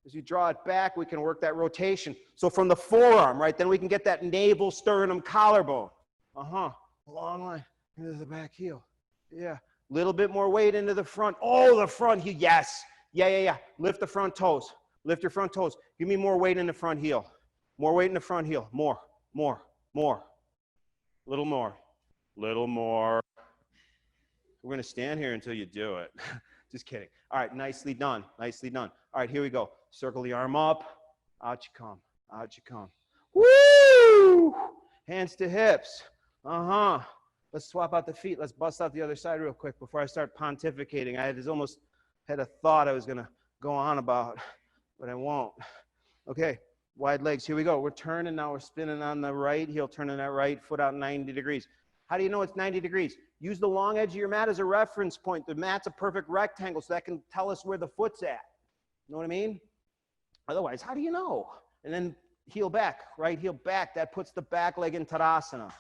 as you draw it back, we can work that rotation. So from the forearm, right, then we can get that navel, sternum, collarbone. Long line into the back heel. Yeah. Little bit more weight into the front. Oh, the front heel. Yes. Yeah. Lift the front toes. Lift your front toes. Give me more weight in the front heel. More. Little more. We're going to stand here until you do it. Just kidding. All right, nicely done. All right, here we go. Circle the arm up. Out you come. Woo! Hands to hips. Let's swap out the feet. Let's bust out the other side real quick before I start pontificating. I almost had a thought I was going to go on about, but I won't. Okay, wide legs. Here we go. We're turning now. We're spinning on the right heel, turning that right foot out 90 degrees. How do you know it's 90 degrees? Use the long edge of your mat as a reference point. The mat's a perfect rectangle, so that can tell us where the foot's at. You know what I mean? Otherwise, how do you know? And then heel back, right heel back. That puts the back leg in Tadasana.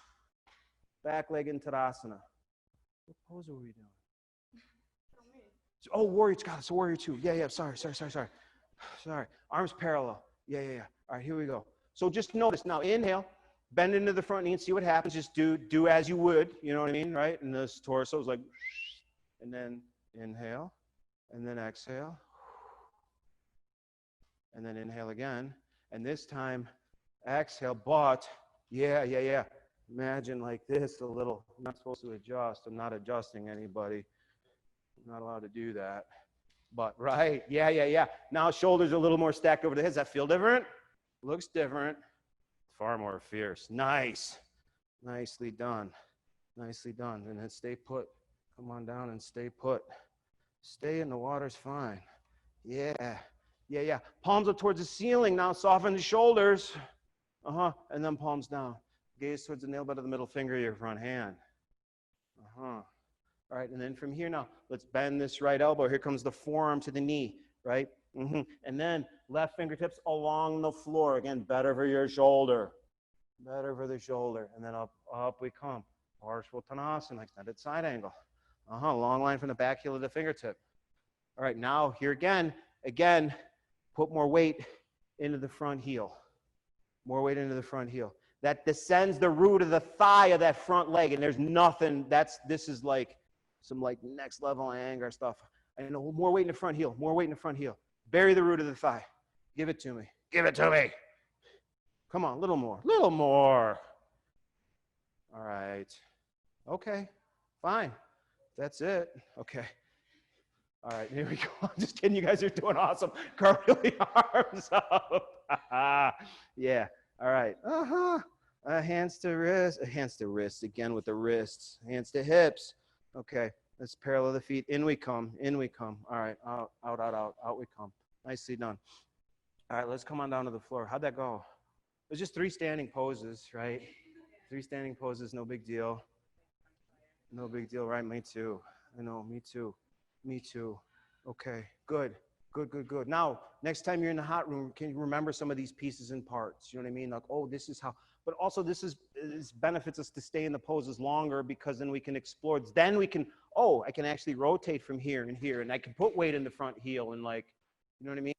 What pose are we doing? Oh, warrior, God, it's a warrior 2. Yeah, sorry. Arms parallel. Yeah. All right, here we go. So just notice now, inhale. Bend into the front knee and see what happens. Just do as you would, you know what I mean, right? And this torso is like, and then inhale, and then exhale, and then inhale again. And this time, exhale, but Yeah, yeah, yeah. Imagine like this a little. I'm not supposed to adjust. I'm not adjusting anybody. I'm not allowed to do that. But right, yeah, yeah, yeah. Now shoulders are a little more stacked over the head. Does that feel different? Looks different. Far more fierce. Nice. Nicely done. Nicely done. And then stay put. Come on down and stay put. Stay in the water's fine. Yeah. Yeah, yeah. Palms up towards the ceiling. Now soften the shoulders. And then palms down. Gaze towards the nail bed of the middle finger of your front hand. All right, and then from here now, let's bend this right elbow. Here comes the forearm to the knee, right? And then left fingertips along the floor. Again, better for your shoulder. Better for the shoulder. And then up we come. Parshvottanasana, extended side angle. Long line from the back heel of the fingertip. All right, now here again, put more weight into the front heel. More weight into the front heel. That descends the root of the thigh of that front leg, and there's nothing, this is like some like next level anger stuff. I know, more weight in the front heel, more weight in the front heel. Bury the root of the thigh. Give it to me. Give it to me. Come on, a little more, little more. All right. Okay, fine. That's it. Okay. All right, here we go. I'm just kidding. You guys are doing awesome. Curl the arms up. Yeah. All right. Hands to wrists. Again with the wrists. Hands to hips. Okay. Let's parallel the feet. In we come. In we come. All right. Out, out, out, out. Out we come. Nicely done. All right. Let's come on down to the floor. How'd that go? There's just 3 standing poses, right? 3 standing poses. No big deal. No big deal, right? Me too. I know. Me too. Me too. Okay. Good. Good, good, good. Now, next time you're in the hot room, can you remember some of these pieces and parts? You know what I mean? Like, oh, this is how. But also, this benefits us to stay in the poses longer because then we can explore. Then we can, I can actually rotate from here and here, and I can put weight in the front heel and like, you know what I mean?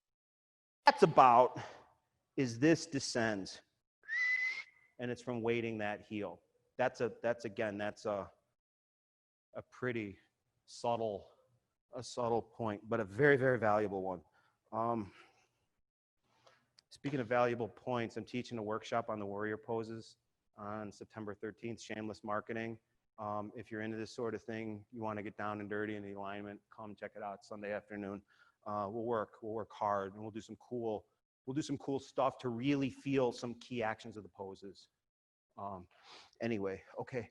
That's about is this descends, and it's from weighting that heel. That's a pretty subtle. A subtle point, but a very, very valuable one. Speaking of valuable points, I'm teaching a workshop on the warrior poses on September 13th, shameless marketing. If you're into this sort of thing, you want to get down and dirty in the alignment, come check it out Sunday afternoon. We'll work hard, and we'll do some cool stuff to really feel some key actions of the poses. Anyway, okay,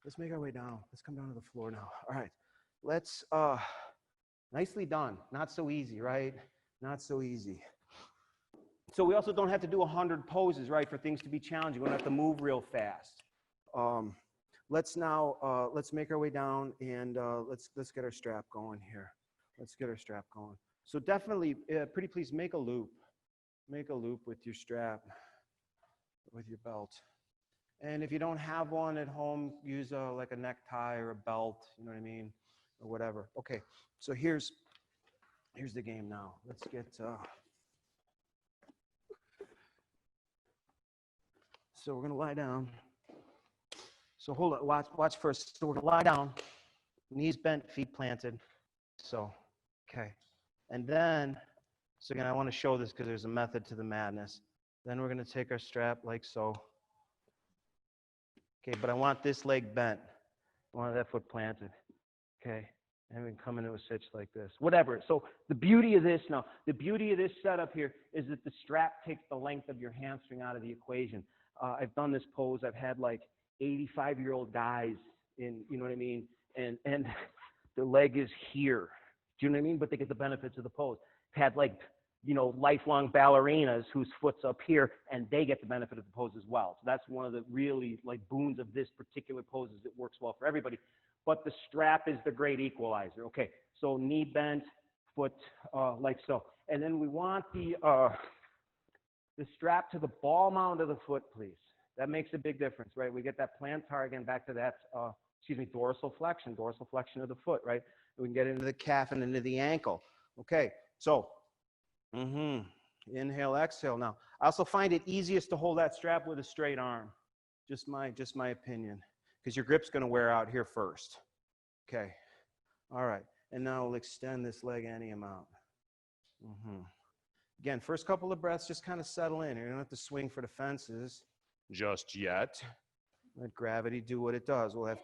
let's make our way down. Let's come down to the floor now. All right, let's, nicely done. Not so easy, right? Not so easy. So we also don't have to do 100 poses, right, for things to be challenging. We don't have to move real fast. Let's make our way down, and let's get our strap going here. Let's get our strap going. So definitely, pretty please make a loop. Make a loop with your strap, with your belt. And if you don't have one at home, use like a necktie or a belt, you know what I mean, or whatever. Okay, so here's the game now. Let's get, so we're gonna lie down. So hold it, watch first. So we're gonna lie down, knees bent, feet planted. So, okay. And then, so again, I wanna show this because there's a method to the madness. Then we're gonna take our strap like so. Okay, but I want this leg bent. I want that foot planted. Okay. And we can come into a stitch like this, whatever. So the beauty of this setup here is that the strap takes the length of your hamstring out of the equation. I've done this pose. I've had like 85-year-old guys in, you know what I mean? And the leg is here. Do you know what I mean? But they get the benefits of the pose. I've had like, you know, lifelong ballerinas whose foot's up here, and they get the benefit of the pose as well. So that's one of the really like boons of this particular pose is it works well for everybody. But the strap is the great equalizer. Okay, so knee bent, foot like so. And then we want the strap to the ball mound of the foot, please. That makes a big difference, right? We get that plantar, again, back to that, dorsal flexion of the foot, right? We can get into the calf and into the ankle. Okay, so, inhale, exhale. Now, I also find it easiest to hold that strap with a straight arm. Just my opinion. Because your grip's going to wear out here first. Okay. All right. And now we'll extend this leg any amount. Again, first couple of breaths, just kind of settle in. You don't have to swing for the fences. just yet. Let gravity do what it does. We'll have,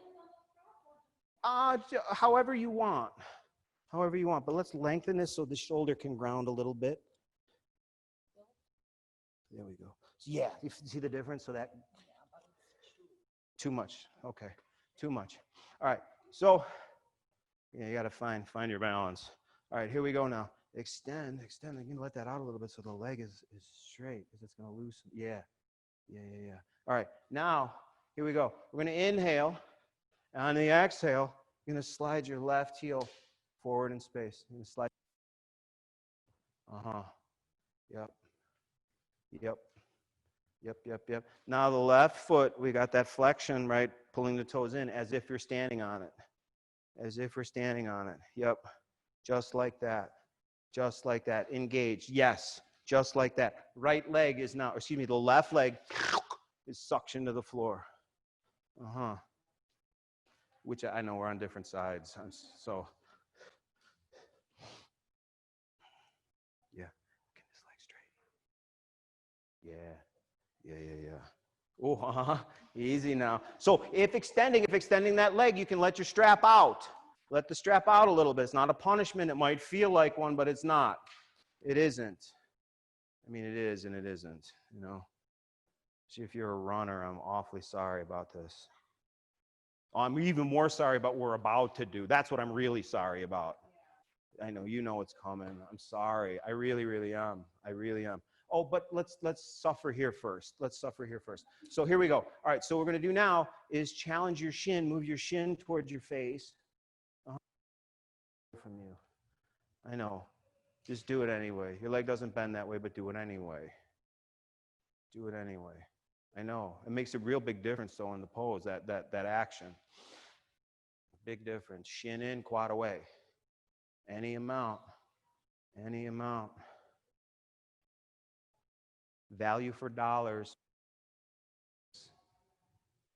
however you want. However you want. But let's lengthen this so the shoulder can ground a little bit. There we go. So yeah, you see the difference? So that, too much. Okay, too much. All right, so yeah, you got to find your balance. All right, here we go now. Extend. You can let that out a little bit so the leg is straight because it's going to loosen. Yeah. All right, now, here we go. We're going to inhale. And on the exhale, you're going to slide your left heel forward in space. You're going to slide. Yep. Now the left foot, we got that flexion, right? Pulling the toes in as if you're standing on it. As if we're standing on it. Yep. Just like that. Just like that. Engaged. Yes. Just like that. Right leg is now, the left leg is suction to the floor. Which I know we're on different sides. So, yeah. Get this leg straight. Yeah. Oh, easy now. So if extending that leg, you can let your strap out. Let the strap out a little bit. It's not a punishment. It might feel like one, but it's not. It isn't. I mean, it is and it isn't, you know. See, if you're a runner, I'm awfully sorry about this. I'm even more sorry about what we're about to do. That's what I'm really sorry about. I know, you know it's coming. I'm sorry. I really am. I really am. Oh, but let's suffer here first. Let's suffer here first. So here we go. All right, so what we're going to do now is challenge your shin. Move your shin towards your face. From you. I know. Just do it anyway. Your leg doesn't bend that way, but do it anyway. Do it anyway. I know. It makes a real big difference, though, in the pose, that action. Big difference. Shin in, quad away. Any amount. Value for dollars.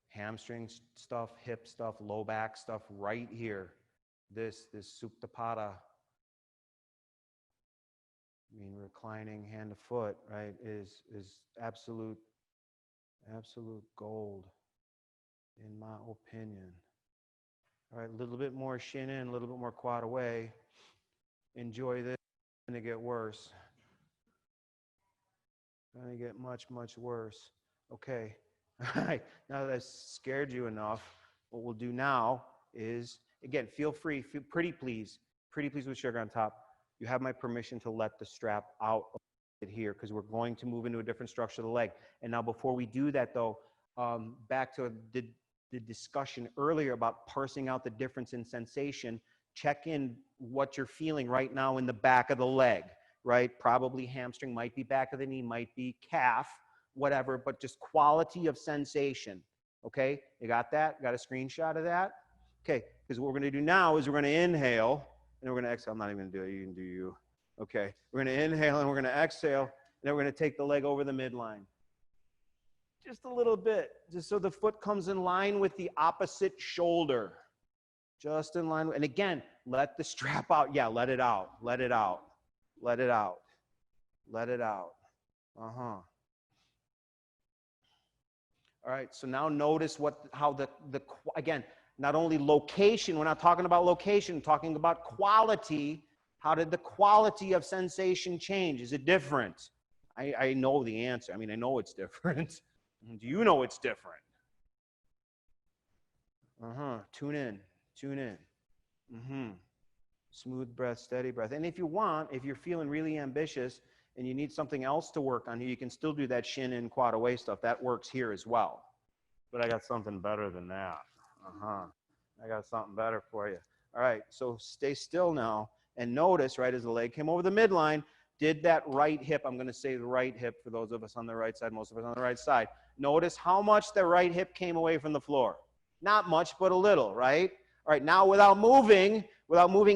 Hamstring stuff, hip stuff, low back stuff right here. This Supta Pada. I mean, reclining hand to foot, right, is absolute gold, in my opinion. All right, a little bit more shin in, a little bit more quad away. Enjoy this. It's going to get worse. Going to get much worse. Okay. All right. Now that I've scared you enough, what we'll do now is, again, feel free, pretty please with sugar on top. You have my permission to let the strap out here because we're going to move into a different structure of the leg. And now before we do that, though, back to the discussion earlier about parsing out the difference in sensation, check in what you're feeling right now in the back of the leg, right? Probably hamstring, might be back of the knee, might be calf, whatever, but just quality of sensation, okay? You got that? Got a screenshot of that? Okay, because what we're going to do now is we're going to inhale, and we're going to exhale. I'm not even going to do it. You can do you. Okay, we're going to inhale, and we're going to exhale, and then we're going to take the leg over the midline. Just a little bit, just so the foot comes in line with the opposite shoulder. Just in line. And again, let the strap out. Yeah, let it out. Let it out. Let it out. Let it out. All right, so now notice how again, not only location, we're not talking about location, we're talking about quality. How did the quality of sensation change? Is it different? I know the answer. I mean, I know it's different. Do you know it's different? Tune in. Smooth breath, steady breath. And if you want, if you're feeling really ambitious and you need something else to work on here, you can still do that shin in, quad away stuff. That works here as well. But I got something better than that. I got something better for you. All right, so stay still now and notice, right, as the leg came over the midline, did that right hip, I'm going to say the right hip for those of us on the right side, most of us on the right side. Notice how much the right hip came away from the floor. Not much, but a little, right? All right, now without moving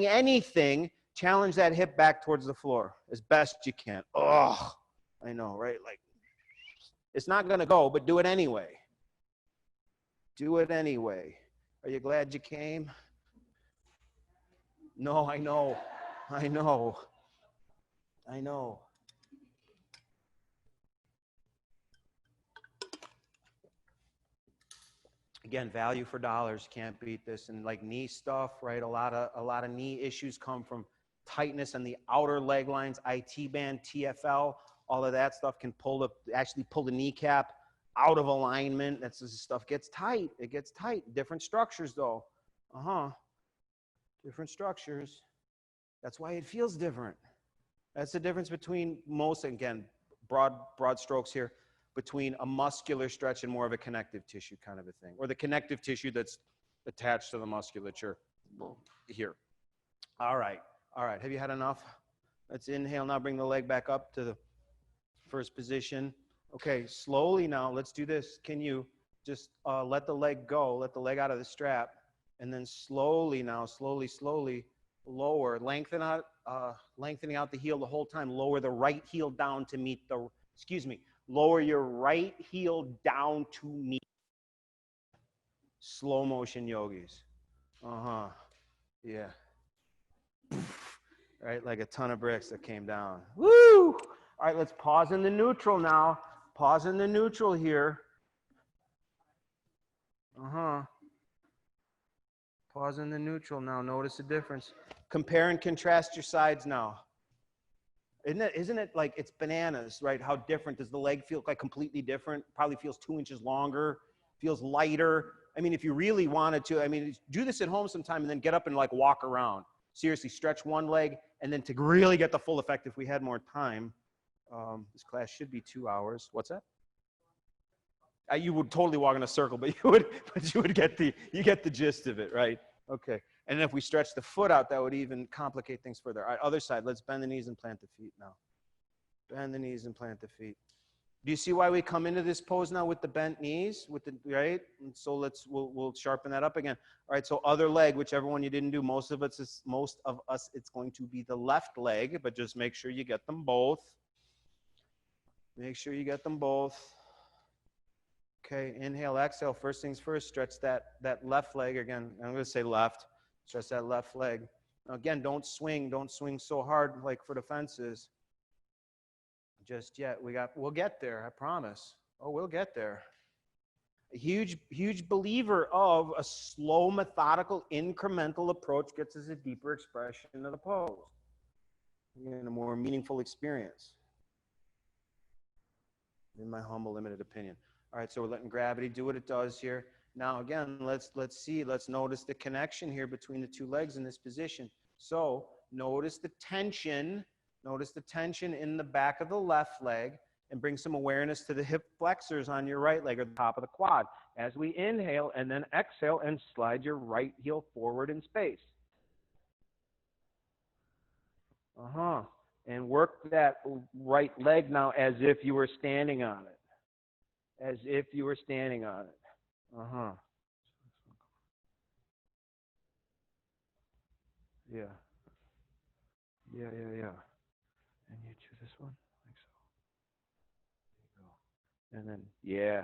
anything, challenge that hip back towards the floor as best you can. Oh, I know, right? Like, it's not going to go, but do it anyway. Do it anyway. Are you glad you came? No, I know. Again, value for dollars, can't beat this. And like knee stuff, right? A lot of knee issues come from tightness on the outer leg lines, IT band, TFL, all of that stuff can actually pull the kneecap out of alignment. That's this stuff gets tight. It gets tight. Different structures though. Different structures. That's why it feels different. That's the difference between most, again, broad strokes here, between a muscular stretch and more of a connective tissue kind of a thing, or the connective tissue that's attached to the musculature here. All right. Have you had enough? Let's inhale now. Bring the leg back up to the first position. Okay, slowly now. Let's do this. Can you just let the leg go? Let the leg out of the strap, and then slowly now, slowly lower, lengthening out the heel the whole time. Lower the right heel down to meet the. Lower your right heel down to meet. Slow motion yogis. Yeah. Right, like a ton of bricks that came down. Woo! All right, let's pause in the neutral now. Pause in the neutral here. Pause in the neutral now. Notice the difference. Compare and contrast your sides now. Isn't it like it's bananas, right? How different does the leg feel? Like completely different. Probably feels 2 inches longer. Feels lighter. I mean, if you really wanted to, I mean, do this at home sometime and then get up and like walk around. Seriously, stretch one leg, and then to really get the full effect, if we had more time, this class should be 2 hours. What's that? You would totally walk in a circle, but you get the gist of it, right? Okay. And if we stretch the foot out, that would even complicate things further. All right, other side. Let's bend the knees and plant the feet now. Bend the knees and plant the feet. Do you see why we come into this pose now with the bent knees, right? And so we'll sharpen that up again. All right, so other leg, whichever one you didn't do. Most of us, it's going to be the left leg, but just make sure you get them both. Make sure you get them both. Okay, inhale, exhale. First things first, stretch that left leg again. I'm going to say left. Stretch that left leg. Now again, don't swing so hard like for the fences. Just yet. We'll get there, I promise. Oh, we'll get there. A huge believer of a slow, methodical, incremental approach gets us a deeper expression of the pose and a more meaningful experience, in my humble, limited opinion. All right, so we're letting gravity do what it does here. Now again, let's notice the connection here between the two legs in this position. So notice the tension in the back of the left leg, and bring some awareness to the hip flexors on your right leg or the top of the quad. As we inhale and then exhale and slide your right heel forward in space. And work that right leg now as if you were standing on it. As if you were standing on it. Yeah. And you choose this one, like so. There you go. And then, yeah.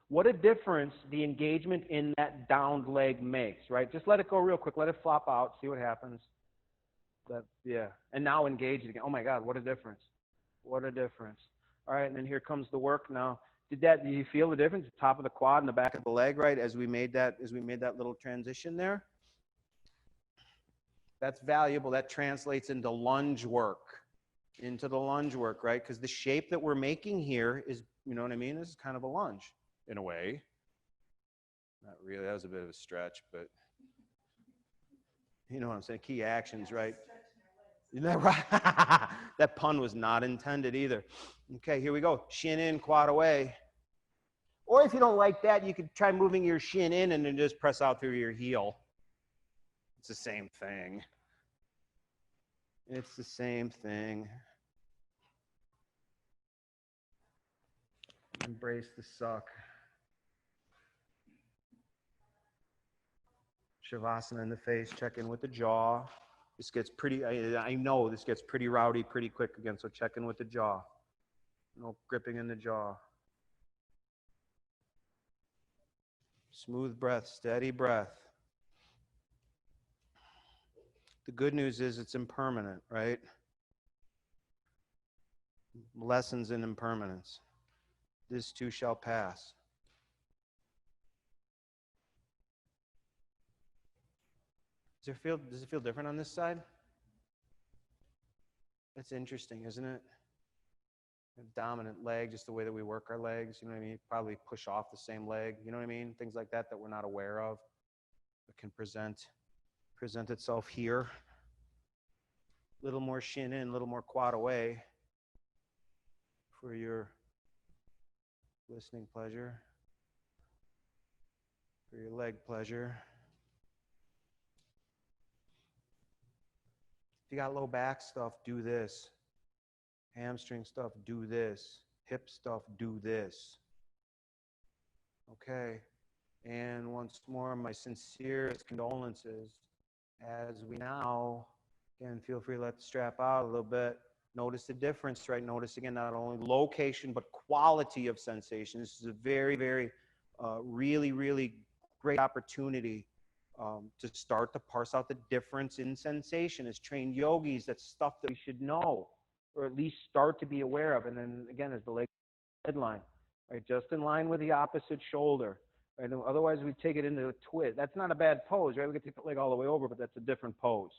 What a difference the engagement in that downed leg makes, right? Just let it go real quick. Let it flop out. See what happens. And now engage it again. Oh my God, what a difference. What a difference. All right, and then here comes the work now. Did you feel the difference? The top of the quad and the back of the leg, right? As we made that little transition there. That's valuable. That translates into lunge work. Into the lunge work, right? Because the shape that we're making here is, you know what I mean? This is kind of a lunge, in a way. Not really. That was a bit of a stretch, but you know what I'm saying? Key actions, right? That pun was not intended either. Okay, here we go. Shin in, quad away. Or if you don't like that, you could try moving your shin in and then just press out through your heel. It's the same thing. It's the same thing. Embrace the suck. Shavasana in the face, check in with the jaw. This gets pretty, I know this gets pretty rowdy pretty quick again, so check in with the jaw. No gripping in the jaw. Smooth breath, steady breath. The good news is it's impermanent, right? Lessons in impermanence. This too shall pass. Does it feel different on this side? That's interesting, isn't it? A dominant leg, just the way that we work our legs, you know what I mean? Probably push off the same leg, you know what I mean? Things like that that we're not aware of, that can present itself here. A little more shin in, a little more quad away for your listening pleasure, for your leg pleasure. If you got low back stuff, do this. Hamstring stuff, do this. Hip stuff, do this. Okay. And once more, my sincerest condolences as we now, again, feel free to let the strap out a little bit. Notice the difference, right? Notice again, not only location, but quality of sensation. This is a very, very, really, really great opportunity to start to parse out the difference in sensation. As trained yogis, that's stuff that we should know, or at least start to be aware of. And then again, as the leg midline, right? Just in line with the opposite shoulder. Right? Otherwise, we take it into a twist. That's not a bad pose, right? We can take the leg all the way over, but that's a different pose,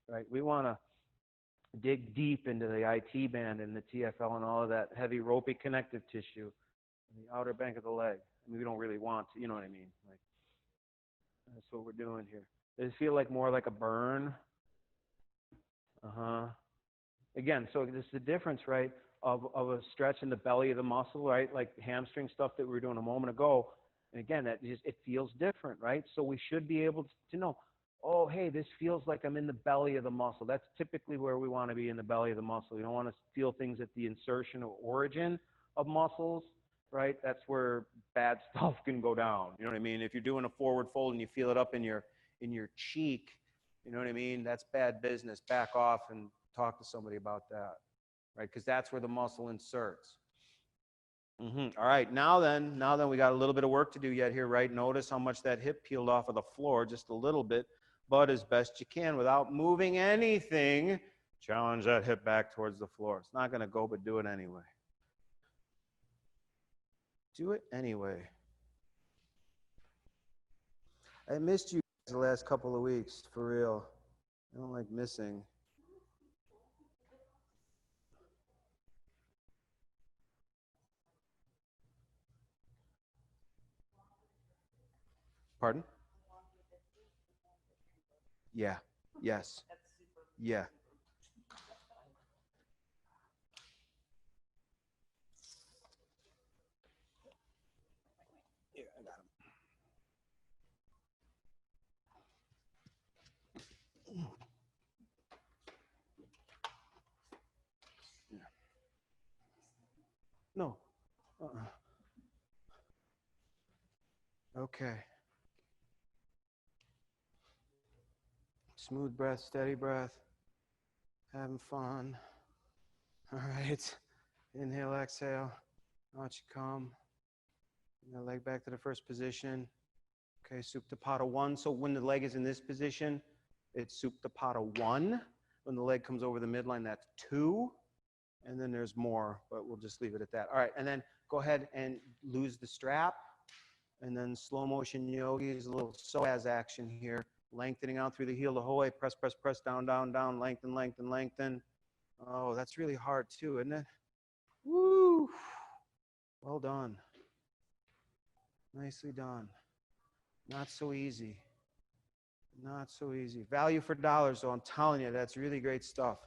right? We want to dig deep into the IT band and the TFL and all of that heavy ropey connective tissue in the outer bank of the leg. I mean, we don't really want to, you know what I mean? Like, that's what we're doing here. Does it feel like more like a burn? Again, so this is the difference, right, of a stretch in the belly of the muscle, right, like hamstring stuff that we were doing a moment ago. And again, that just, it feels different, right? So we should be able to know, oh, hey, this feels like I'm in the belly of the muscle. That's typically where we want to be, in the belly of the muscle. You don't want to feel things at the insertion or origin of muscles, right? That's where bad stuff can go down. You know what I mean? If you're doing a forward fold and you feel it up in your cheek, you know what I mean? That's bad business. Back off and talk to somebody about that, right? Because that's where the muscle inserts. All right, now then, we got a little bit of work to do yet here, right? Notice how much that hip peeled off of the floor, just a little bit, but as best you can without moving anything. Challenge that hip back towards the floor. It's not going to go, but do it anyway. Do it anyway. I missed you guys the last couple of weeks, for real. I don't like missing. Pardon? Yeah. Yes. Yeah. Here, I got him. Yeah. No. Okay. Smooth breath, steady breath. Having fun. All right. Inhale, exhale. Watch you come. Now leg back to the first position. Okay, Supta Pada 1. So when the leg is in this position, it's Supta Pada 1. When the leg comes over the midline, that's 2. And then there's more, but we'll just leave it at that. All right, and then go ahead and lose the strap. And then slow motion yogi is a little psoas action here. Lengthening out through the heel the whole way. Press, press, press, down, down, down. Lengthen, lengthen, lengthen. Oh, that's really hard too, isn't it? Woo! Well done. Nicely done. Not so easy. Not so easy. Value for dollars, though. I'm telling you, that's really great stuff.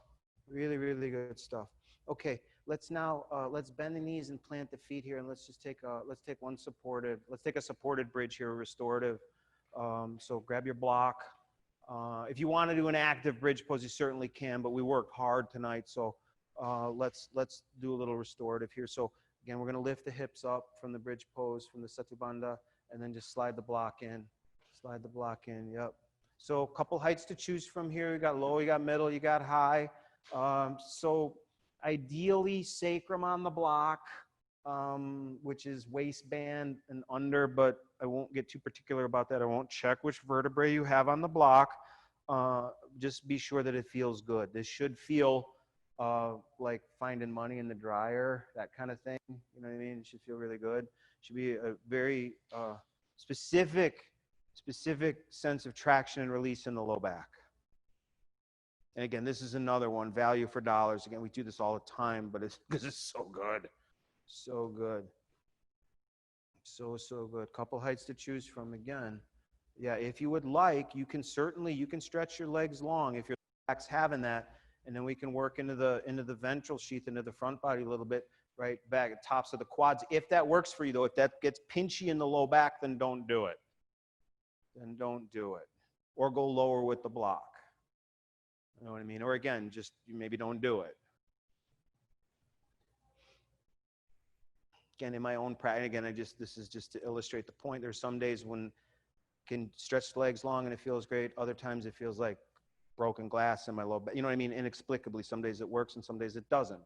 Really, really good stuff. Okay, let's now let's bend the knees and plant the feet here, and let's just take one supported. Let's take a supported bridge here, restorative. So grab your block. If you want to do an active bridge pose, you certainly can, but we worked hard tonight, so let's do a little restorative here. So again, we're going to lift the hips up from the bridge pose, from the Setubandha, and then just slide the block in. Slide the block in, yep. So a couple heights to choose from here. You got low, you got middle, you got high. So ideally sacrum on the block, which is waistband and under, but I won't get too particular about that. I won't check which vertebrae you have on the block. Just be sure that it feels good. This should feel like finding money in the dryer, that kind of thing. You know what I mean? It should feel really good. It should be a very specific specific sense of traction and release in the low back. And again, this is another one, value for dollars. Again, we do this all the time, but it's because it's so good. So good. So good. Couple heights to choose from again. Yeah, if you would like, you can stretch your legs long if your back's having that, and then we can work into the ventral sheath, into the front body a little bit, right back at tops of the quads. If that works for you though, if that gets pinchy in the low back, then don't do it. Then don't do it. Or go lower with the block. You know what I mean? Or again, just maybe don't do it. Again, in my own practice, again, this is just to illustrate the point. There's some days when can stretch the legs long and it feels great. Other times it feels like broken glass in my low back. You know what I mean? Inexplicably. Some days it works and some days it doesn't.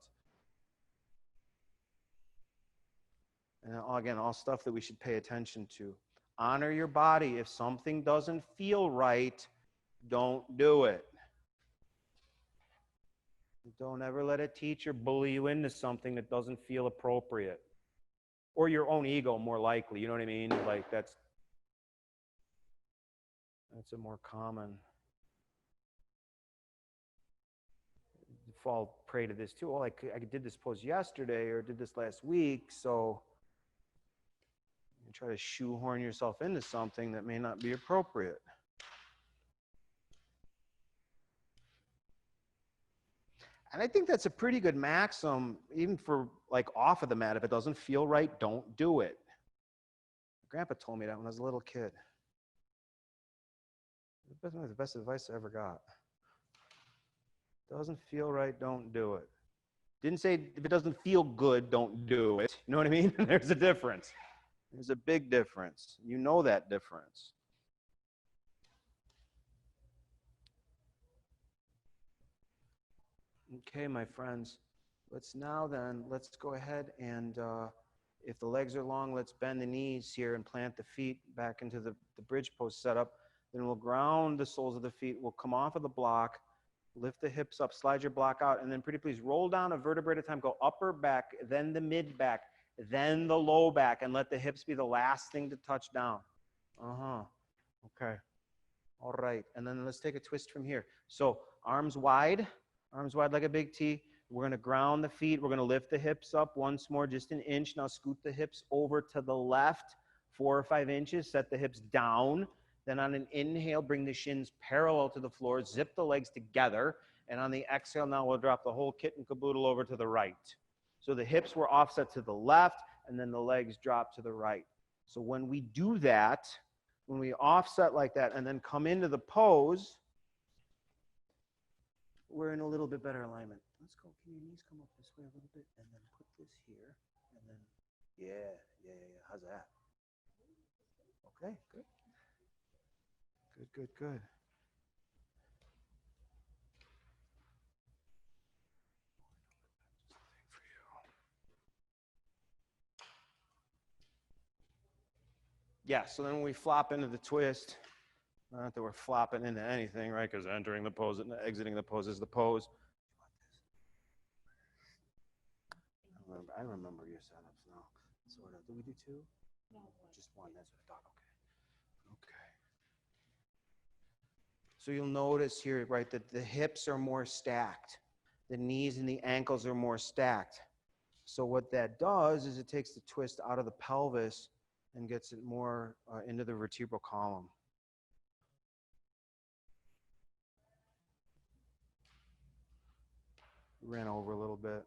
And again, all stuff that we should pay attention to. Honor your body. If something doesn't feel right, don't do it. Don't ever let a teacher bully you into something that doesn't feel appropriate. Or your own ego, more likely. You know what I mean? Like that's a more common. Fall prey to this too. Oh, I did this pose yesterday or did this last week, so you try to shoehorn yourself into something that may not be appropriate. And I think that's a pretty good maxim, even for like off of the mat. If it doesn't feel right, don't do it. Grandpa told me that when I was a little kid. It was the best advice I ever got. Doesn't feel right, don't do it. Didn't say if it doesn't feel good, don't do it. You know what I mean? There's a difference. There's a big difference. You know that difference. Okay, my friends. Let's go ahead and if the legs are long, let's bend the knees here and plant the feet back into the bridge pose setup. Then we'll ground the soles of the feet. We'll come off of the block. Lift the hips up, slide your block out, and then pretty please roll down a vertebrae at a time. Go upper back, then the mid back, then the low back, and let the hips be the last thing to touch down. Okay. All right. And then let's take a twist from here. So arms wide like a big T. We're going to ground the feet. We're going to lift the hips up once more, just an inch. Now scoot the hips over to the left, 4 or 5 inches. Set the hips down. Then on an inhale, bring the shins parallel to the floor, zip the legs together, and on the exhale, now we'll drop the whole kit and caboodle over to the right. So the hips were offset to the left, and then the legs drop to the right. So when we do that, when we offset like that and then come into the pose, we're in a little bit better alignment. Let's go. Can your knees come up this way a little bit, and then put this here, and then, yeah. How's that? Okay, good. Good. Yeah, so then we flop into the twist. Not that we're flopping into anything, right? Because entering the pose and exiting the pose is the pose. I remember your setups now. Sort of. Did we do 2? No, just 1. That's what I thought. Okay. So you'll notice here, right, that the hips are more stacked. The knees and the ankles are more stacked. So what that does is it takes the twist out of the pelvis and gets it more into the vertebral column. Ran over a little bit.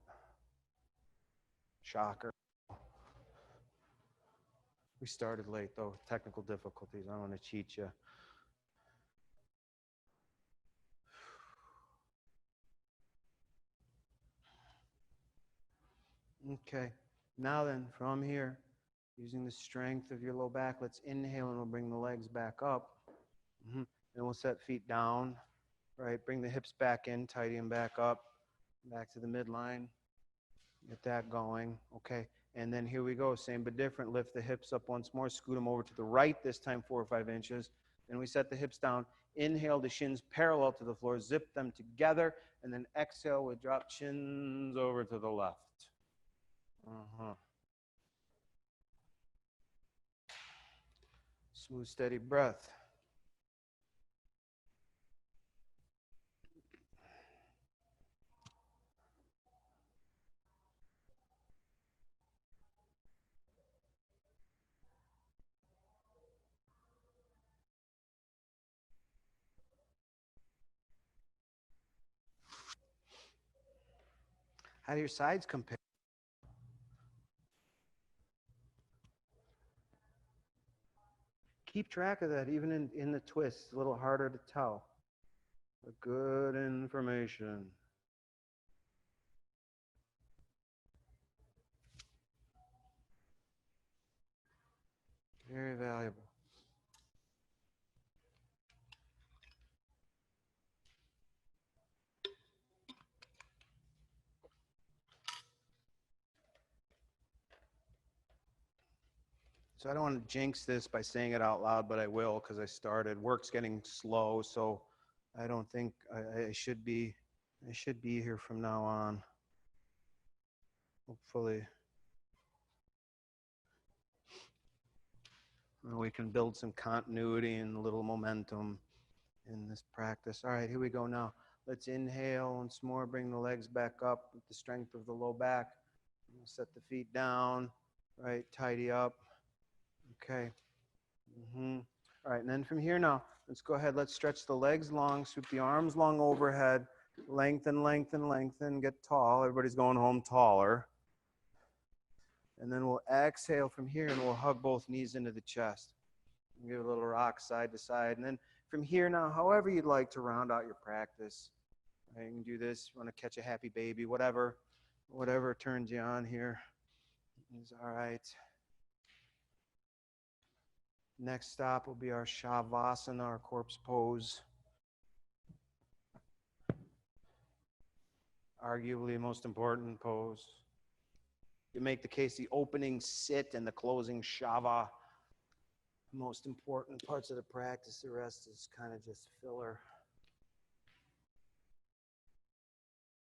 Shocker. We started late, though. Technical difficulties. I don't want to cheat you. Okay. Now then, from here, using the strength of your low back, let's inhale and we'll bring the legs back up. And we'll set feet down, right? Bring the hips back in, tidy them back up, back to the midline. Get that going, okay? And then here we go, same but different. Lift the hips up once more, scoot them over to the right, this time 4 or 5 inches. Then we set the hips down. Inhale, the shins parallel to the floor, zip them together, and then exhale, we drop chins over to the left. Smooth, steady breath. How do your sides compare? Keep track of that, even in the twist. It's a little harder to tell. But good information. Very valuable. So I don't want to jinx this by saying it out loud, but I will because I started. Work's getting slow, so I don't think I should be. I should be here from now on. Hopefully, we can build some continuity and a little momentum in this practice. All right, here we go now. Let's inhale once more. Bring the legs back up with the strength of the low back. Set the feet down. Right, tidy up. Okay. All right, and then from here now, let's go ahead. Let's stretch the legs long, sweep the arms long overhead, lengthen, lengthen, lengthen, get tall. Everybody's going home taller. And then we'll exhale from here and we'll hug both knees into the chest. Give a little rock side to side. And then from here now, however you'd like to round out your practice. Right, you can do this, you want to catch a happy baby, whatever turns you on here is all right. Next stop will be our Shavasana, our corpse pose. Arguably the most important pose. You make the case the opening sit and the closing Shava, most important parts of the practice. The rest is kind of just filler.